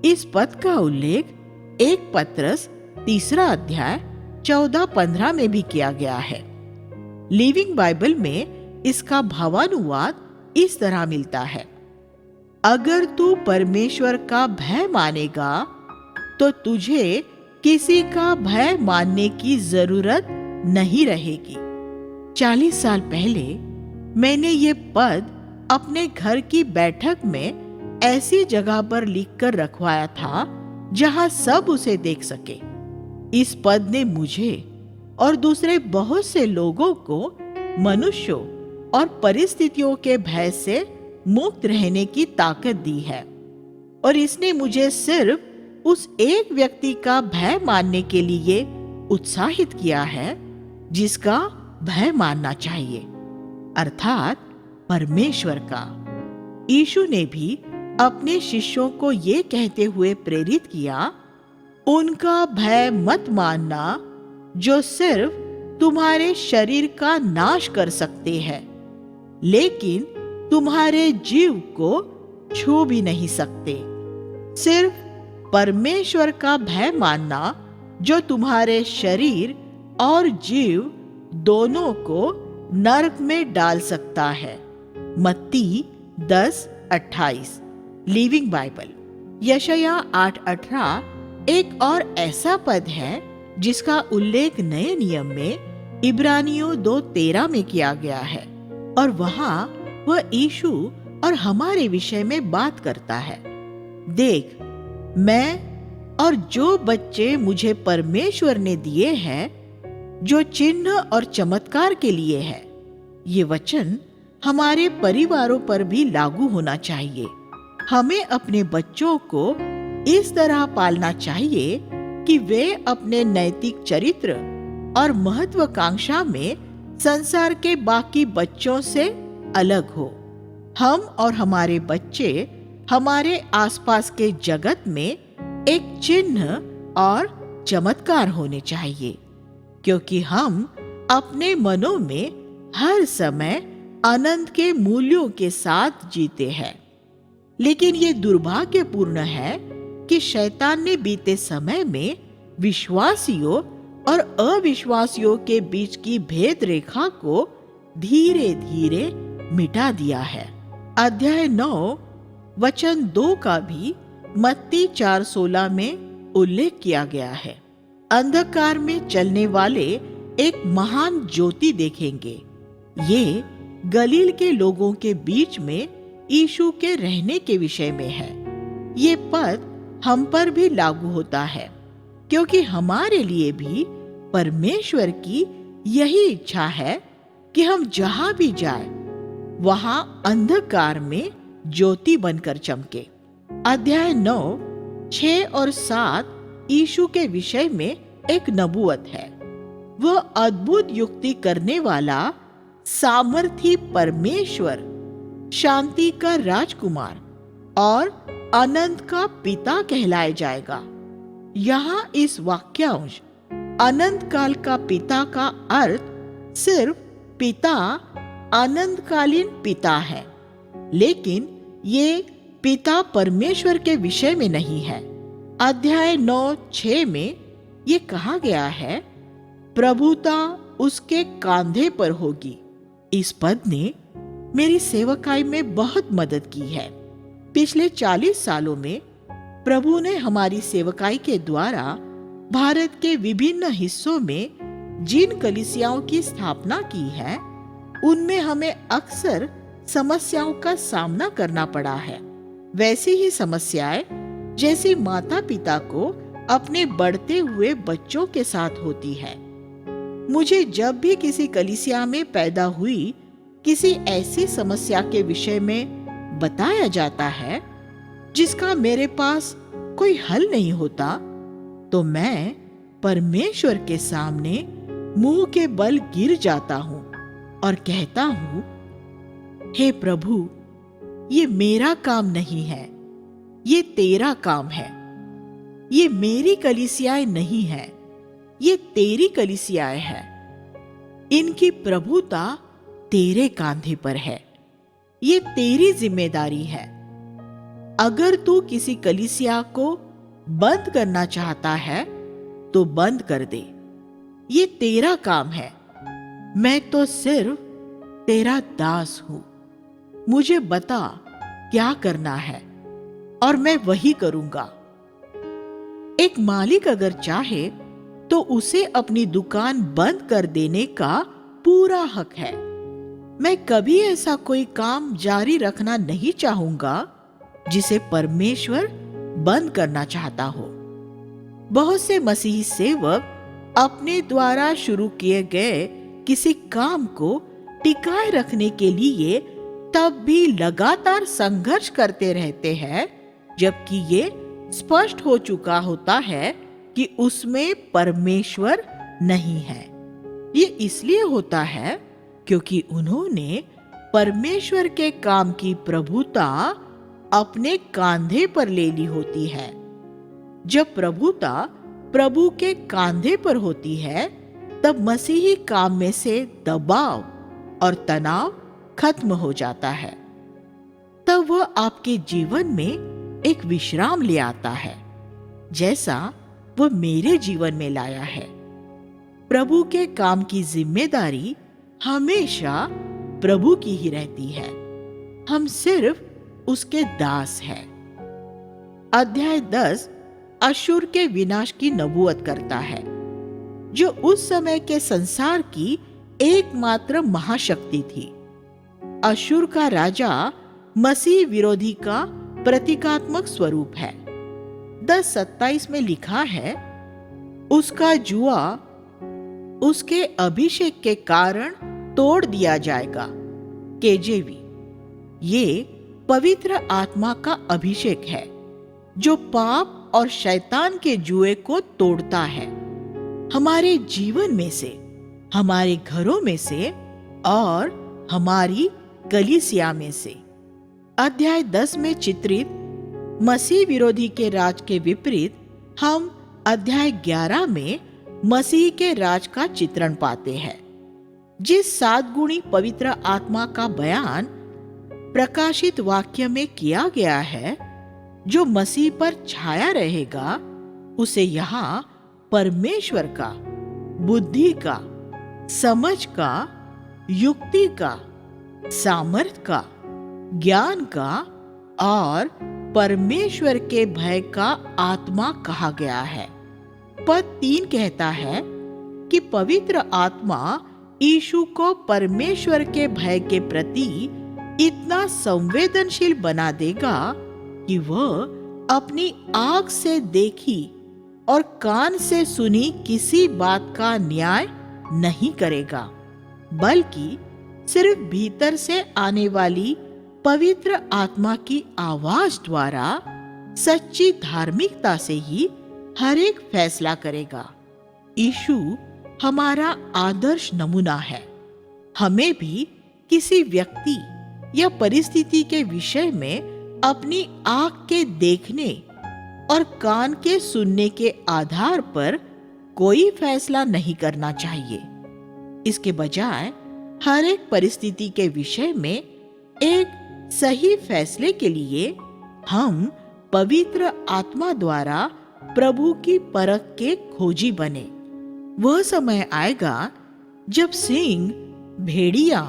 [SPEAKER 1] इस पद का उल्लेख 1 पत्रस 3 अध्याय 14-15 में भी किया गया है। लिविंग बाइबल में इसका भावानुवाद इस तरह मिलता है, अगर तू परमेश्वर का भय मानेगा तो तुझे किसी का भय मानने की जरूरत नहीं रहेगी। 40 साल पहले मैंने ये पद अपने घर की बैठक में ऐसी जगह पर लिखकर रखवाया था जहां सब उसे देख सके। इस पद ने मुझे और दूसरे बहुत से लोगों को मनुष्यों और परिस्थितियों के भय से मुक्त रहने की ताकत दी है, और इसने मुझे सिर्फ उस एक व्यक्ति का भय मानने के लिए उत्साहित किया है जिसका भय मानना चाहिए, अर्थात परमेश्वर का। यीशु ने भी अपने शिष्यों को ये कहते हुए प्रेरित किया, उनका भय मत मानना जो सिर्फ तुम्हारे शरीर का नाश कर सकते हैं, लेकिन तुम्हारे जीव को छू भी नहीं सकते। सिर्फ परमेश्वर का भय मानना जो तुम्हारे शरीर और जीव दोनों को नरक में डाल सकता है। मत्ती 10:28। Living Bible. यशायाह 8:18 एक और ऐसा पद है जिसका उल्लेख नए नियम में इब्रानियों 2:13 में किया गया है, और वहां वह यीशु और हमारे विषय में बात करता है। देख, मैं और जो बच्चे मुझे परमेश्वर ने दिए हैं, जो चिन्ह और चमत्कार के लिए है। ये वचन हमारे परिवारों पर भी लागू होना चाहिए। हमें अपने बच्चों को इस तरह पालना चाहिए कि वे अपने नैतिक चरित्र और महत्वाकांक्षा में संसार के बाकी बच्चों से अलग हो। हम और हमारे बच्चे हमारे आसपास के जगत में एक चिन्ह और चमत्कार होने चाहिए, क्योंकि हम अपने मनों में हर समय आनंद के मूल्यों के साथ जीते हैं। लेकिन ये दुर्भाग्यपूर्ण है कि शैतान ने बीते समय में विश्वासियों और अविश्वासियों के बीच की भेद रेखा को धीरे धीरे मिटा दिया है। अध्याय 9 वचन 2 का भी मत्ती 4:16 में उल्लेख किया गया है। अंधकार में चलने वाले एक महान ज्योति देखेंगे। ये गलील के लोगों के बीच में यीशु के रहने के विषय में है। ये पद हम पर भी लागू होता है, क्योंकि हमारे लिए भी परमेश्वर की यही इच्छा है कि हम जहां भी जाएं, वहां अंधकार में ज्योति बनकर चमके। अध्याय 9, 6 और 7 यीशु के विषय में एक नबूवत है। वह अद्भुत युक्ति करने वाला सामर्थी परमेश्वर, शांति का राजकुमार और अनंत का पिता कहलाया जाएगा। यहाँ इस वाक्यांश अनंत काल का पिता का अर्थ सिर्फ पिता, अनंतकालीन पिता है, लेकिन ये पिता परमेश्वर के विषय में नहीं है। अध्याय 9:6 में ये कहा गया है, प्रभुता उसके कांधे पर होगी। इस पद ने मेरी सेवकाई में बहुत मदद की है। पिछले 40 सालों में प्रभु ने हमारी सेवकाई के द्वारा भारत के विभिन्न हिस्सों में जिन कलीसियाओं की स्थापना की है, उनमें हमें अक्सर समस्याओं का सामना करना पड़ा है। वैसी ही समस्याएं जैसी माता पिता को अपने बढ़ते हुए बच्चों के साथ होती है। मुझे जब भी किसी कलीसिया में पैदा हुई किसी ऐसी समस्या के विषय में बताया जाता है जिसका मेरे पास कोई हल नहीं होता, तो मैं परमेश्वर के सामने मुंह के बल गिर जाता हूं और कहता हूं, हे प्रभु, ये मेरा काम नहीं है, ये तेरा काम है। ये मेरी कलीसियाएं नहीं है, ये तेरी कलीसियाएं हैं। इनकी प्रभुता तेरे कांधे पर है, ये तेरी जिम्मेदारी है। अगर तू किसी कलीसिया को बंद करना चाहता है तो बंद कर दे, ये तेरा काम है। मैं तो सिर्फ तेरा दास हूं। मुझे बता क्या करना है और मैं वही करूंगा। एक मालिक अगर चाहे तो उसे अपनी दुकान बंद कर देने का पूरा हक है। मैं कभी ऐसा कोई काम जारी रखना नहीं चाहूंगा जिसे परमेश्वर बंद करना चाहता हो। बहुत से मसीही सेवक अपने द्वारा शुरू किए गए किसी काम को टिकाए रखने के लिए तब भी लगातार संघर्ष करते रहते हैं, जबकि ये स्पष्ट हो चुका होता है कि उसमें परमेश्वर नहीं है। ये इसलिए होता है क्योंकि उन्होंने परमेश्वर के काम की प्रभुता अपने कांधे पर ले ली होती है। जब प्रभुता प्रभु के कांधे पर होती है, तब मसीही काम में से दबाव और तनाव खत्म हो जाता है। तब वह आपके जीवन में एक विश्राम ले आता है, जैसा वह मेरे जीवन में लाया है। प्रभु के काम की जिम्मेदारी हमेशा प्रभु की ही रहती है। हम सिर्फ उसके दास हैं। अध्याय 10 अशूर के विनाश की नबूवत करता है, जो उस समय के संसार की एकमात्र महाशक्ति थी। अशूर का राजा मसीह विरोधी का प्रतीकात्मक स्वरूप है। 10:27 में लिखा है, उसका जुआ उसके अभिषेक के कारण तोड़ दिया जाएगा, केजेवी। ये पवित्र आत्मा का अभिषेक है जो पाप और शैतान के जुए को तोड़ता है, हमारे जीवन में से, हमारे घरों में से और हमारी कलीसिया में से। अध्याय 10 में चित्रित मसीह विरोधी के राज के विपरीत हम अध्याय 11 में मसीह के राज का चित्रण पाते हैं। जिस 7 गुणी पवित्र आत्मा का बयान प्रकाशित वाक्य में किया गया है, जो मसीह पर छाया रहेगा, उसे यहाँ परमेश्वर का, बुद्धि का, समझ का, युक्ति का, सामर्थ का, ज्ञान का और परमेश्वर के भय का आत्मा कहा गया है। पद 3 कहता है कि पवित्र आत्मा यीशु को परमेश्वर के भय के प्रति इतना संवेदनशील बना देगा कि वह अपनी आंख से देखी और कान से सुनी किसी बात का न्याय नहीं करेगा, बल्कि सिर्फ भीतर से आने वाली पवित्र आत्मा की आवाज द्वारा सच्ची धार्मिकता से ही हर एक फैसला करेगा। यीशु हमारा आदर्श नमूना है। हमें भी किसी व्यक्ति या परिस्थिति के विषय में अपनी आंख के देखने और कान के सुनने के आधार पर कोई फैसला नहीं करना चाहिए। इसके बजाय हर एक परिस्थिति के विषय में एक सही फैसले के लिए हम पवित्र आत्मा द्वारा प्रभु की परख के खोजी बने। वह समय आएगा जब सिंह, भेड़िया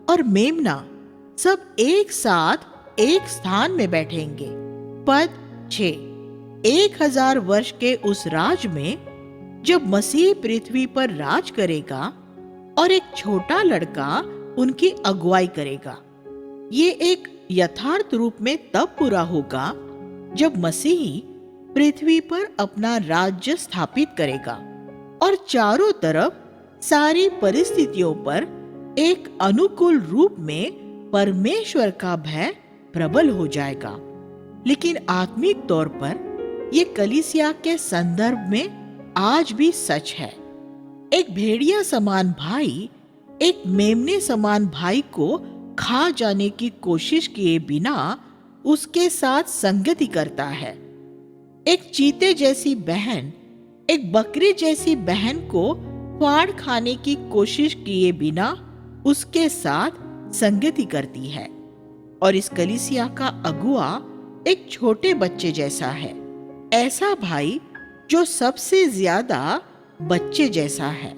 [SPEAKER 1] और मेमना सब एक साथ एक स्थान में बैठेंगे। पद 6, 1000 वर्ष के उस राज में जब मसीह पृथ्वी पर राज करेगा और एक छोटा लड़का उनकी अगुवाई करेगा। ये एक यथार्थ रूप में तब पूरा होगा जब मसीह पृथ्वी पर अपना राज्य स्थापित करेगा और चारों तरफ सारी परिस्थितियों पर एक अनुकूल रूप में परमेश्वर का भय प्रबल हो जाएगा। लेकिन आत्मिक तौर पर यह कलीसिया के संदर्भ में आज भी सच है। एक भेड़िया समान भाई एक मेमने समान भाई को खा जाने की कोशिश किए बिना उसके साथ संगति करता है। एक चीते जैसी बहन एक बकरी जैसी बहन को फाड़ खाने की कोशिश किए बिना उसके साथ संगति करती है। और इस कलीसिया का अगुआ एक छोटे बच्चे जैसा है, ऐसा भाई जो सबसे ज्यादा बच्चे जैसा है,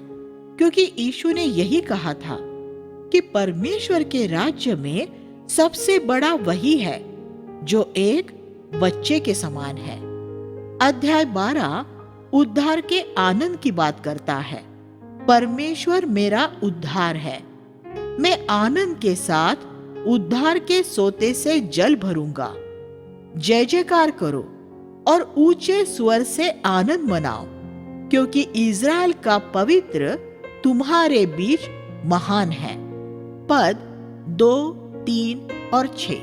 [SPEAKER 1] क्योंकि यीशु ने यही कहा था कि परमेश्वर के राज्य में सबसे बड़ा वही है जो एक बच्चे के समान है। अध्याय 12 उद्धार के आनंद की बात करता है। परमेश्वर मेरा उद्धार है, मैं आनंद के साथ उद्धार के सोते से जल भरूंगा। जय जयकार करो और ऊंचे स्वर से आनंद मनाओ, क्योंकि इज़राइल का पवित्र तुम्हारे बीच महान है। पद 2, 3 और 6।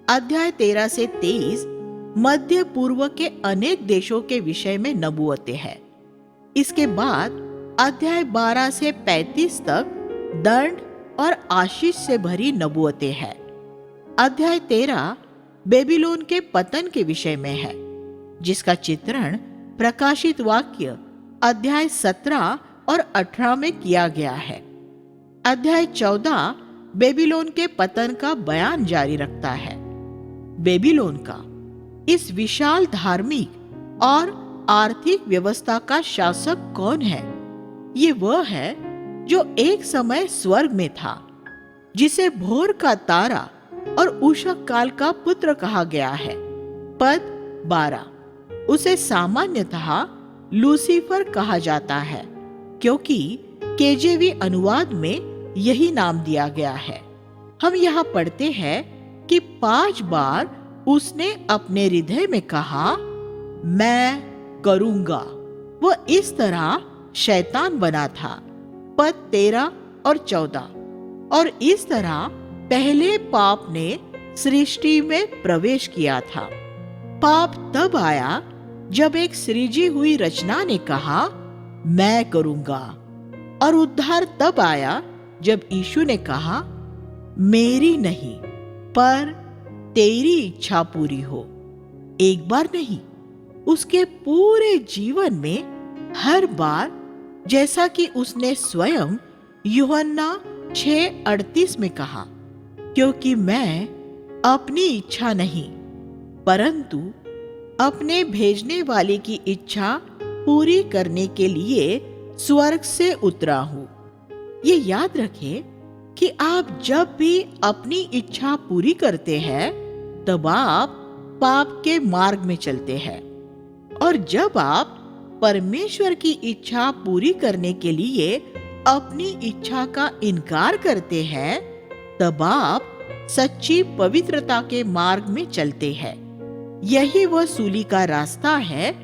[SPEAKER 1] अध्याय 13 से 23 मध्य पूर्व के अनेक देशों के विषय में नबूवतें हैं। इसके बाद अध्याय 12 से 35 तक दंड और आशीष से भरी नबूवतें हैं। अध्याय 13 बेबीलोन के पतन के विषय में है, जिसका चित्रण प्रकाशित वाक्य अध्याय 17 और 18 में किया गया है। अध्याय 14 बेबीलोन के पतन का बयान जारी रखता है। बेबीलोन का इस विशाल धार्मिक और आर्थिक व्यवस्था का शासक कौन है? ये वह है जो एक समय स्वर्ग में था, जिसे भोर का तारा और उषक काल का पुत्र कहा गया है। पद 12 उसे सामान्यतः लूसीफर कहा जाता है, क्योंकि केजेवी अनुवाद में यही नाम दिया गया है। हम यहाँ पढ़ते हैं कि 5 बार उसने अपने हृदय में कहा, मैं करूंगा। वह इस तरह शैतान बना था। पद 13 और 14। और इस तरह पहले पाप ने सृष्टि में प्रवेश किया था। पाप तब आया जब एक सृजी हुई रचना ने कहा, मैं करूंगा। और उद्धार तब आया जब यीशु ने कहा, मेरी नहीं पर तेरी इच्छा पूरी हो। एक बार नहीं, उसके पूरे जीवन में हर बार, जैसा कि उसने स्वयं यूहन्ना 6:38 में कहा, क्योंकि मैं अपनी इच्छा नहीं परंतु अपने भेजने वाले की इच्छा पूरी करने के लिए स्वर्ग से उतरा हूं। ये याद रखें कि आप जब भी अपनी इच्छा पूरी करते हैं तब आप पाप के मार्ग में चलते हैं, और जब आप परमेश्वर की इच्छा पूरी करने के लिए अपनी इच्छा का इनकार करते हैं तब आप सच्ची पवित्रता के मार्ग में चलते हैं। यही वह सूली का रास्ता है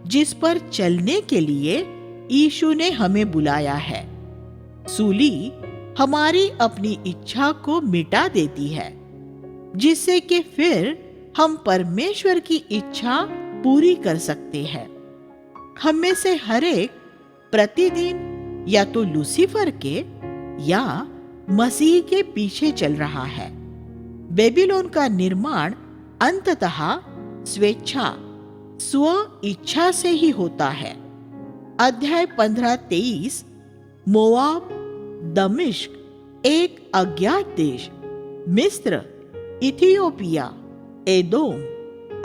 [SPEAKER 1] जिस पर चलने के लिए यीशु ने हमें बुलाया है। सूली हमारी अपनी इच्छा को मिटा देती है, जिससे कि फिर हम परमेश्वर की इच्छा पूरी कर सकते हैं। हम में से हर एक प्रतिदिन या तो लूसीफर के या मसीह के पीछे चल रहा है। बेबीलोन का निर्माण अंततः स्वेच्छा, स्व इच्छा से ही होता है। अध्याय 15-23 मोआब, दमिश्क एक अज्ञात देश, मिस्र, इथियोपिया, एदोम,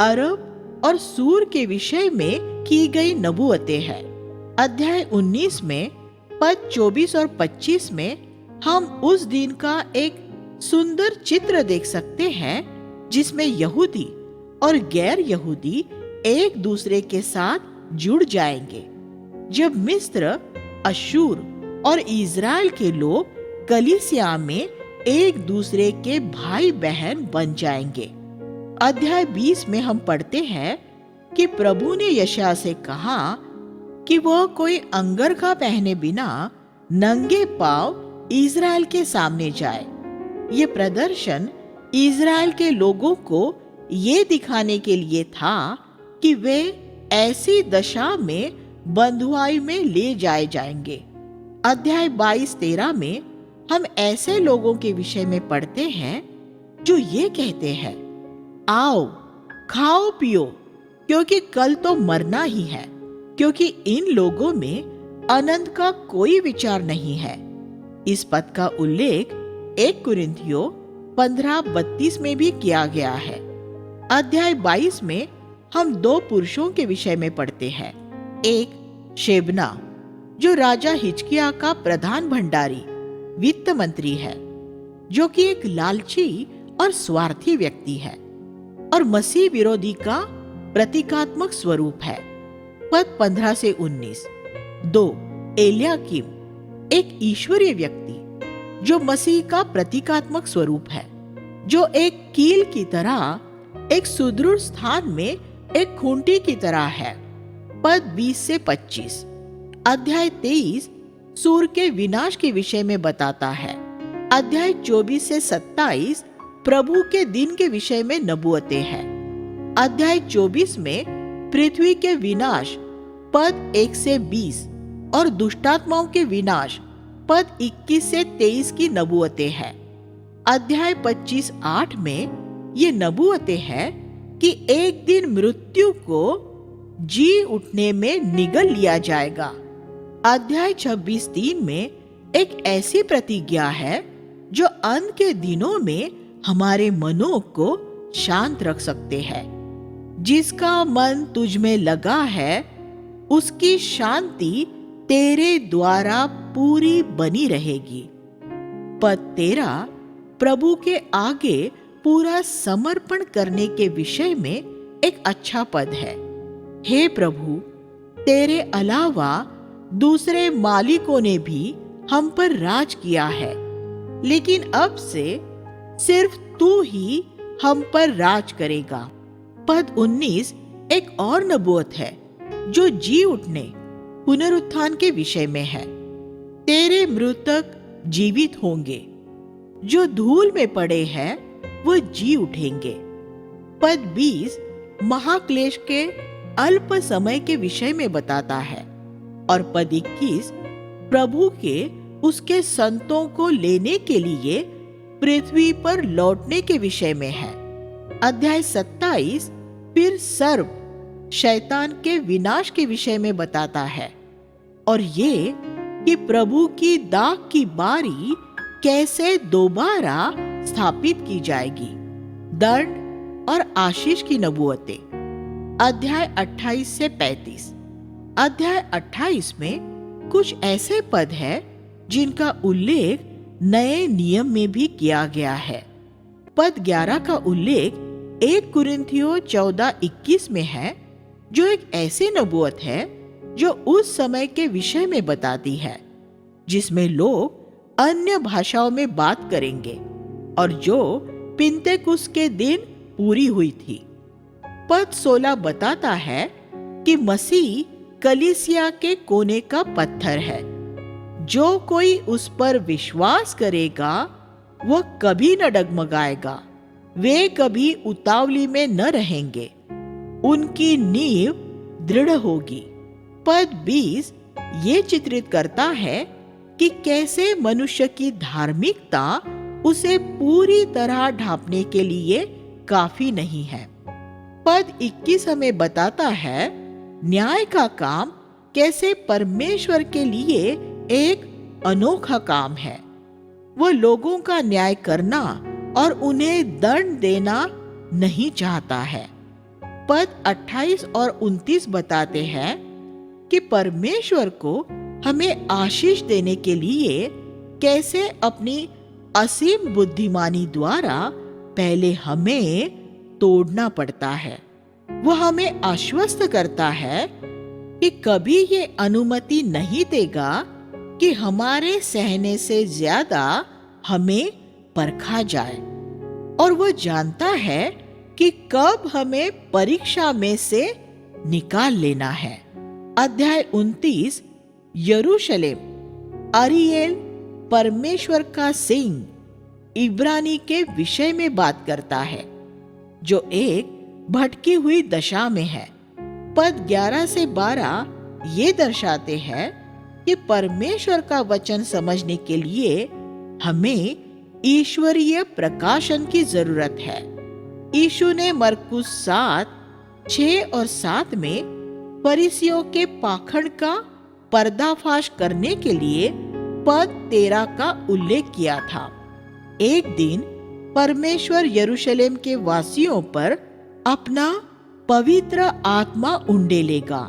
[SPEAKER 1] अरब और सूर के विषय में की गई नबूवतें हैं। अध्याय 19 में पद 24 और 25 में हम उस दिन का एक सुंदर चित्र देख सकते हैं जिसमें यहूदी और गैर यहूदी एक दूसरे के साथ जुड़ जाएंगे। जब मिस्र, अशूर और इज़राइल के लोग कलीसिया में एक दूसरे के भाई बहन बन जाएंगे। अध्याय 20 में हम पढ़ते हैं कि प्रभु ने यशायाह से कहा कि वह कोई अंगरखा पहने बिना नंगे पांव इज़राइल के सामने जाए। ये प्रदर्शन इज़राइल के लोगों को ये दिखाने के लिए था कि वे ऐसी दशा में बंधुआई में ले जाए जाएंगे। अध्याय 22-13 में हम ऐसे लोगों के विषय में पढ़ते हैं जो ये कहते हैं, आओ खाओ पियो क्योंकि कल तो मरना ही है, क्योंकि इन लोगों में अनंत का कोई विचार नहीं है। इस पद का उल्लेख 1 कुरिन्थियों 15:32 में भी किया गया है। अध्याय 22 में हम 2 पुरुषों के विषय में पढ़ते हैं। एक शेबना, जो राजा हिजकिय्याह का प्रधान भंडारी वित्त मंत्री है, जो कि एक लालची और स्वार्थी व्यक्ति है और मसीह विरोधी का प्रतीकात्मक स्वरूप है। पद 15 से 19। 2 एलियाकीम, एक ईश्वरीय व्यक्ति जो मसीह का प्रतीकात्मक स्वरूप है, जो एक कील की तरह एक सुदृढ़ स्थान में एक खूंटी की तरह है। पद 20 से 25। अध्याय 23 सूर के विनाश के विषय में बताता है। अध्याय 24 से 27 प्रभु के दिन के विषय में नबूवतें हैं। अध्याय 24 में पृथ्वी के विनाश पद 1 से 20 और दुष्टात्माओं के विनाश पद 21 से 23 की नबूवतें हैं। अध्याय 25:8 में ये नबूवतें हैं कि एक दिन मृत्यु को जी उठने में निगल लिया जाएगा। अध्याय 26:3 में एक ऐसी प्रतिज्ञा है जो अंत के दिनों में हमारे मनों को शांत रख सकते हैं। जिसका मन तुझ में लगा है उसकी शांति तेरे द्वारा पूरी बनी रहेगी। पद 13 प्रभु के आगे पूरा समर्पण करने के विषय में एक अच्छा पद है। हे प्रभु, तेरे अलावा दूसरे मालिकों ने भी हम पर राज किया है, लेकिन अब से सिर्फ तू ही हम पर राज करेगा। पद 19 एक और नबूवत है जो जी उठने, पुनरुत्थान के विषय में है। तेरे मृतक जीवित होंगे, जो धूल में पड़े हैं वो जी उठेंगे। पद 20 महाक्लेश के अल्प समय के विषय में बताता है और पद 21 प्रभु के उसके संतों को लेने के लिए पृथ्वी पर लौटने के विषय में है। अध्याय 27 फिर सर्प शैतान के विनाश के विषय में बताता है और ये कि प्रभु की दाग की बारी कैसे दोबारा स्थापित की जाएगी। दंड और आशीष की नबूवतें। अध्याय 28 से 35। अध्याय 28 में कुछ ऐसे पद हैं जिनका उल्लेख नए नियम में भी किया गया है। पद 11 का उल्लेख 1 कुरिन्थियों 14:21 में है, जो एक ऐसी नबूवत है जो उस समय के विषय में बताती है जिसमें लोग अन्य भाषाओं में बात करेंगे और जो पिन्तेकुस्त के दिन पूरी हुई थी। पद 16 बताता है कि मसीह कलीसिया के कोने का पत्थर है। जो कोई उस पर विश्वास करेगा वह कभी न डगमगाएगा। वे कभी उतावली में न रहेंगे। उनकी नींव दृढ़ होगी। पद 20 ये चित्रित करता है कि कैसे मनुष्य की धार्मिकता उसे पूरी तरह ढांपने के लिए काफी नहीं है। पद 21 हमें बताता है न्याय का काम कैसे परमेश्वर के लिए एक अनोखा काम है। वह लोगों का न्याय करना और उन्हें दंड देना नहीं चाहता है। पद 28 और 29 बताते हैं कि परमेश्वर को हमें आशीष देने के लिए कैसे अपनी असीम बुद्धिमानी द्वारा पहले हमें तोड़ना पड़ता है। वह हमें आश्वस्त करता है कि कभी ये अनुमति नहीं देगा कि हमारे सहने से ज्यादा हमें परखा जाए, और वह जानता है कि कब हमें परीक्षा में से निकाल लेना है। अध्याय 29 यरूशलेम, अरिएल, परमेश्वर का सिंह, इब्रानी के विषय में बात करता है, जो एक भटकी हुई दशा में है। पद 11 से 12 ये दर्शाते हैं कि परमेश्वर का वचन समझने के लिए हमें ईश्वरीय प्रकाशन की जरूरत है। यीशु ने मरकुस 7:6 और 7 में फरीसियों के पाखंड का पर्दाफाश करने के लिए पद 13 का उल्लेख किया था। एक दिन परमेश्वर यरूशलेम के वासियों पर अपना पवित्र आत्मा उंडेलेगा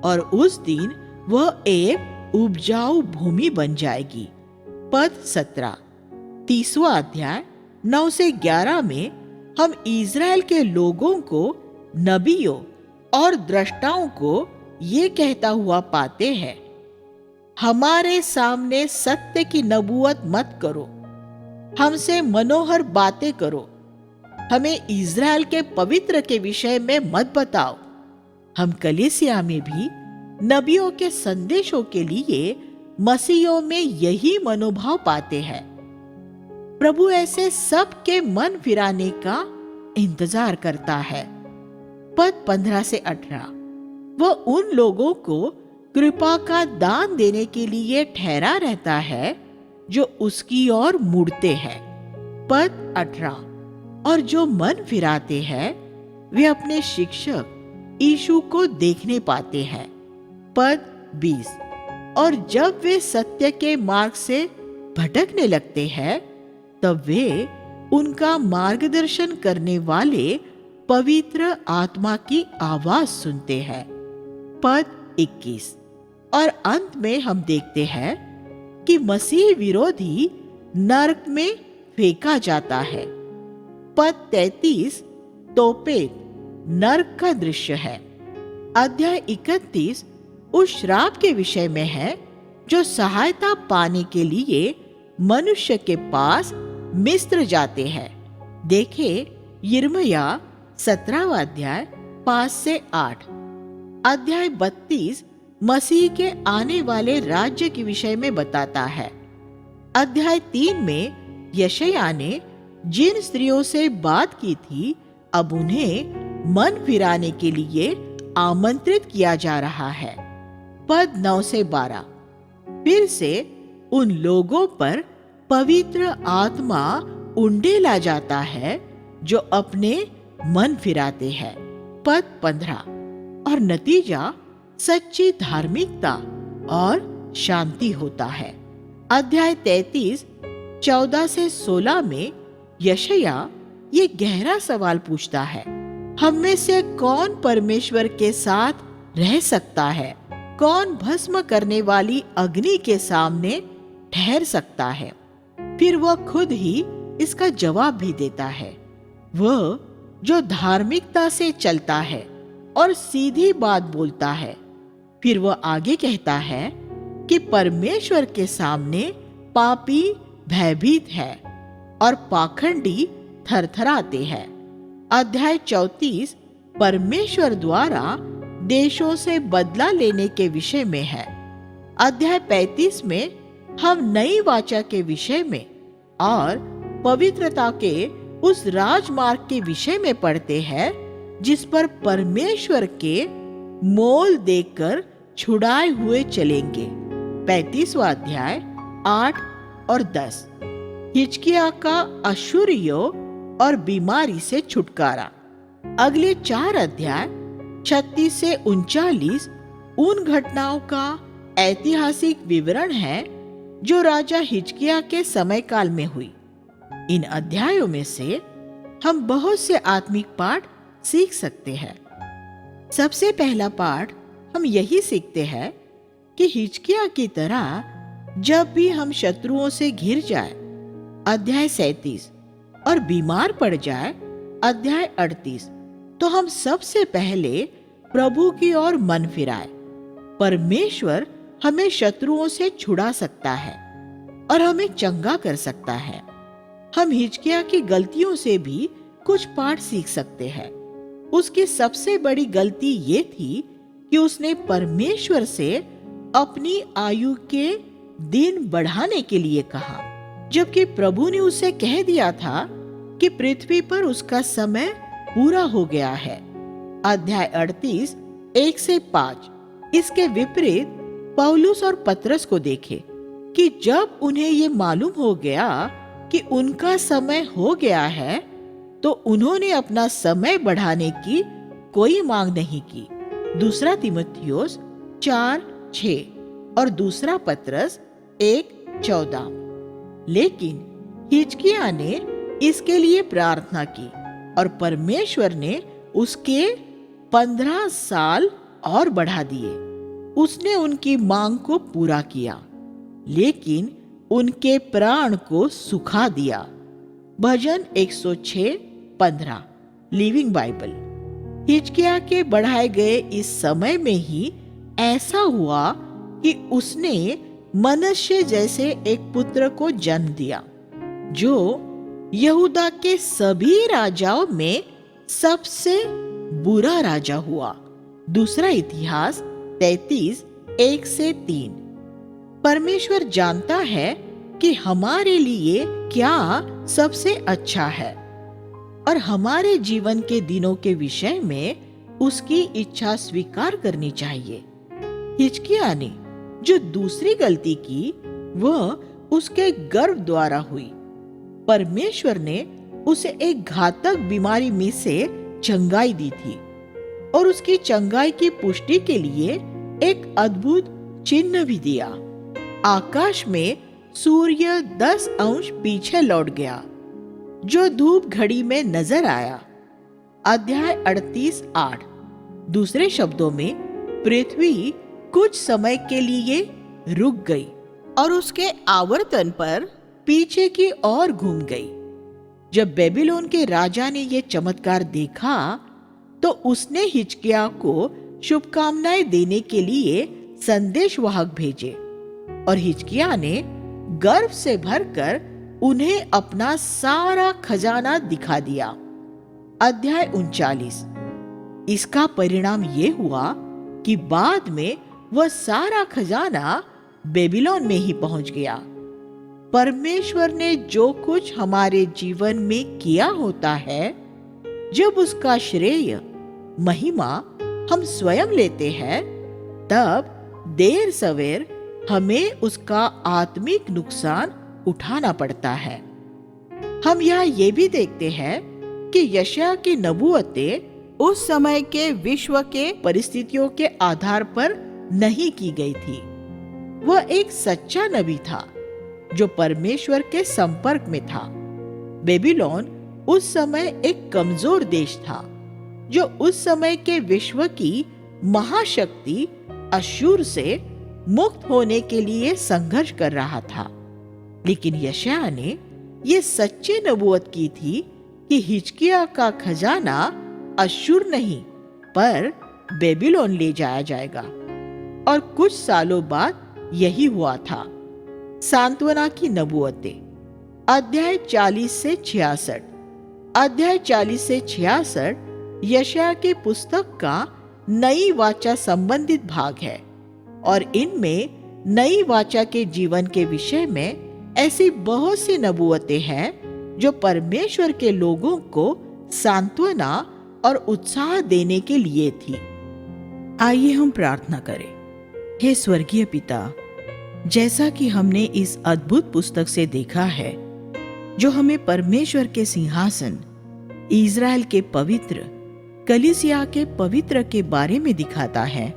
[SPEAKER 1] और उस दिन वह एक उपजाऊ भूमि बन जाएगी। पद 17। 30वां अध्याय 9 से 11 में हम इज़राइल के लोगों को, नबियों और दृष्टाओं को ये कहता हुआ पाते हैं, हमारे सामने सत्य की नबूवत मत करो, हमसे मनोहर बातें करो, हमें इज़राइल के पवित्र के विषय में मत बताओ। हम कलीसिया में भी नबियों के संदेशों के लिए मसीहों में यही मनोभाव पाते हैं। प्रभु ऐसे सबके मन फिराने का इंतजार करता है। पद 15 से 18 वह उन लोगों को कृपा का दान देने के लिए ठहरा रहता है जो उसकी ओर मुड़ते हैं। पद 18 और जो मन फिराते हैं वे अपने शिक्षक यीशु को देखने पाते हैं। पद 20 और जब वे सत्य के मार्ग से भटकने लगते हैं तब वे उनका मार्गदर्शन करने वाले पवित्र आत्मा की आवाज सुनते हैं। पद 21 और अंत में हम देखते हैं कि मसीह विरोधी नरक में फेंका जाता है। पद 33 तोपेत नरक का दृश्य है। अध्याय 31 उस श्राप के विषय में है जो सहायता पाने के लिए मनुष्य के पास मिस्र जाते हैं। देखे यिर्मया 17वां अध्याय 5 से 8। अध्याय 32 मसीह के आने वाले राज्य के विषय में बताता है। अध्याय 3 में यशायाह ने जिन स्त्रियों से बात की थी, अब उन्हें मन फिराने के लिए आमंत्रित किया जा रहा है। पद 9 से 12। फिर से उन लोगों पर पवित्र आत्मा उंडेला जाता है जो अपने मन फिराते हैं। पद 15। और नतीजा सच्ची धार्मिकता और शांति होता है। अध्याय 33 14 से 16 में यशायाह ये गहरा सवाल पूछता है, हम में से कौन परमेश्वर के साथ रह सकता है? कौन भस्म करने वाली अग्नि के सामने ठहर सकता है? फिर वह खुद ही इसका जवाब भी देता है। वह जो धार्मिकता से चलता है और सीधी बात बोलता है। फिर वह आगे कहता है कि परमेश्वर के सामने पापी भयभीत है और पाखंडी थरथराते हैं। अध्याय 34 परमेश्वर द्वारा देशों से बदला लेने के विषय में है। अध्याय 35 में हम नई वाचा के विषय में और पवित्रता के उस राजमार्ग के विषय में पढ़ते हैं जिस पर परमेश्वर के मोल देकर छुड़ाए हुए चलेंगे। 35वां अध्याय 8 और 10। हिजकिय्याह का अश्शूरियों और बीमारी से छुटकारा। अगले 4 अध्याय 36 से 39 उन घटनाओं का ऐतिहासिक विवरण है जो राजा हिजकिय्याह के समय काल में हुई। इन अध्यायों में से हम बहुत से आत्मिक पाठ सीख सकते हैं। सबसे पहला पाठ हम यही सीखते हैं कि हिजकिय्याह की तरह जब भी हम शत्रुओं से घिर जाए, अध्याय 37, और बीमार पड़ जाए, अध्याय 38, तो हम सबसे पहले प्रभु की ओर मन फिराए। परमेश्वर हमें शत्रुओं से छुड़ा सकता है और हमें चंगा कर सकता है। हम हिजकिय्याह की गलतियों से भी कुछ पाठ सीख सकते हैं। उसकी सबसे बड़ी गलती ये थी कि उसने परमेश्वर से अपनी आयु के दिन बढ़ाने के लिए कहा, जबकि प्रभु ने उसे कह दिया था कि पृथ्वी पर उसका समय पूरा हो गया है। अध्याय 38 1 से 5। इसके विपरीत पौलुस और पतरस को देखे कि जब उन्हें ये मालूम हो गया कि उनका समय हो गया है, तो उन्होंने अपना समय बढ़ाने की कोई मांग नहीं की। दूसरा तीमुथियुस 4:6 और दूसरा पतरस 1:14। लेकिन हिजकिय्याह ने इसके लिए प्रार्थना की और परमेश्वर ने उसके 15 साल और बढ़ा दिए। उसने उनकी मांग को पूरा किया, लेकिन उनके प्राण को सुखा दिया। भजन 106:15 लिविंग बाइबल। हिजकिय्याह के बढ़ाए गए इस समय में ही ऐसा हुआ कि उसने मनश्शे जैसे एक पुत्र को जन्म दिया, जो यहूदा के सभी राजाओं में सबसे बुरा राजा हुआ। दूसरा इतिहास 33 1 से 3। परमेश्वर जानता है कि हमारे लिए क्या सबसे अच्छा है और हमारे जीवन के दिनों के विषय में उसकी इच्छा स्वीकार करनी चाहिए। हिजकिय्याह ने जो दूसरी गलती की, वह उसके गर्व द्वारा हुई। परमेश्वर ने उसे एक घातक बीमारी में से चंगाई दी थी और उसकी चंगाई की पुष्टि के लिए एक अद्भुत चिन्ह भी दिया। आकाश में सूर्य 10 अंश पीछे लौट गया, जो धूप घड़ी में नजर आया। अध्याय 38:8। दूसरे शब्दों में, पृथ्वी कुछ समय के लिए रुक गई और उसके आवर्तन पर पीछे की ओर घूम गई। जब बेबीलोन के राजा ने यह चमत्कार देखा, तो उसने हिजकिय्याह को शुभकामनाएं देने के लिए संदेशवाहक भेजे और हिजकिय्याह ने गर्व से भरकर उन्हें अपना सारा खजाना दिखा दिया। अध्याय 39। इसका परिणाम ये हुआ कि बाद में वह सारा खजाना बेबीलोन में ही पहुंच गया। परमेश्वर ने जो कुछ हमारे जीवन में किया होता है, जब उसका श्रेय, महिमा हम स्वयं लेते हैं, तब देर सवेर हमें उसका आत्मिक नुकसान उठाना पड़ता है। हम यहाँ ये भी देखते हैं कि यशायाह की नबूवतें उस समय के विश्व के परिस्थितियों के आधार पर नहीं की गई थी। वह एक सच्चा नबी था जो परमेश्वर के संपर्क में था। बेबीलोन उस समय एक कमजोर देश था जो उस समय के विश्व की महाशक्ति अश्शूर से मुक्त होने के लिए संघर्ष कर रहा था। लेकिन यशायाह ने यह सच्ची नबूवत की थी कि हिजकिय्याह का खजाना अश्शूर नहीं पर बेबीलोन ले जाया जाएगा। और कुछ सालों बाद यही हुआ था। सांत्वना की नबूवतें, अध्याय 40 से 66। अध्याय 40 से 66 यशायाह की पुस्तक का नई वाचा संबंधित भाग है और इनमें नई वाचा के जीवन के विषय में ऐसी बहुत सी नबूवतें हैं जो परमेश्वर के लोगों को सांत्वना और उत्साह देने के लिए थी। आइए हम प्रार्थना करें। हे स्वर्गीय पिता, जैसा कि हमने इस अद्भुत पुस्तक से देखा है जो हमें परमेश्वर के सिंहासन, इज़राइल के पवित्र, कलीसिया के पवित्र के बारे में दिखाता है,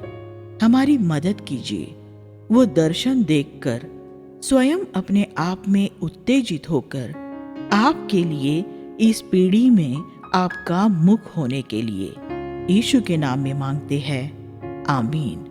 [SPEAKER 1] हमारी मदद कीजिए वो दर्शन देखकर स्वयं अपने आप में उत्तेजित होकर आपके लिए इस पीढ़ी में आपका मुख होने के लिए यीशु के नाम में मांगते हैं, आमीन।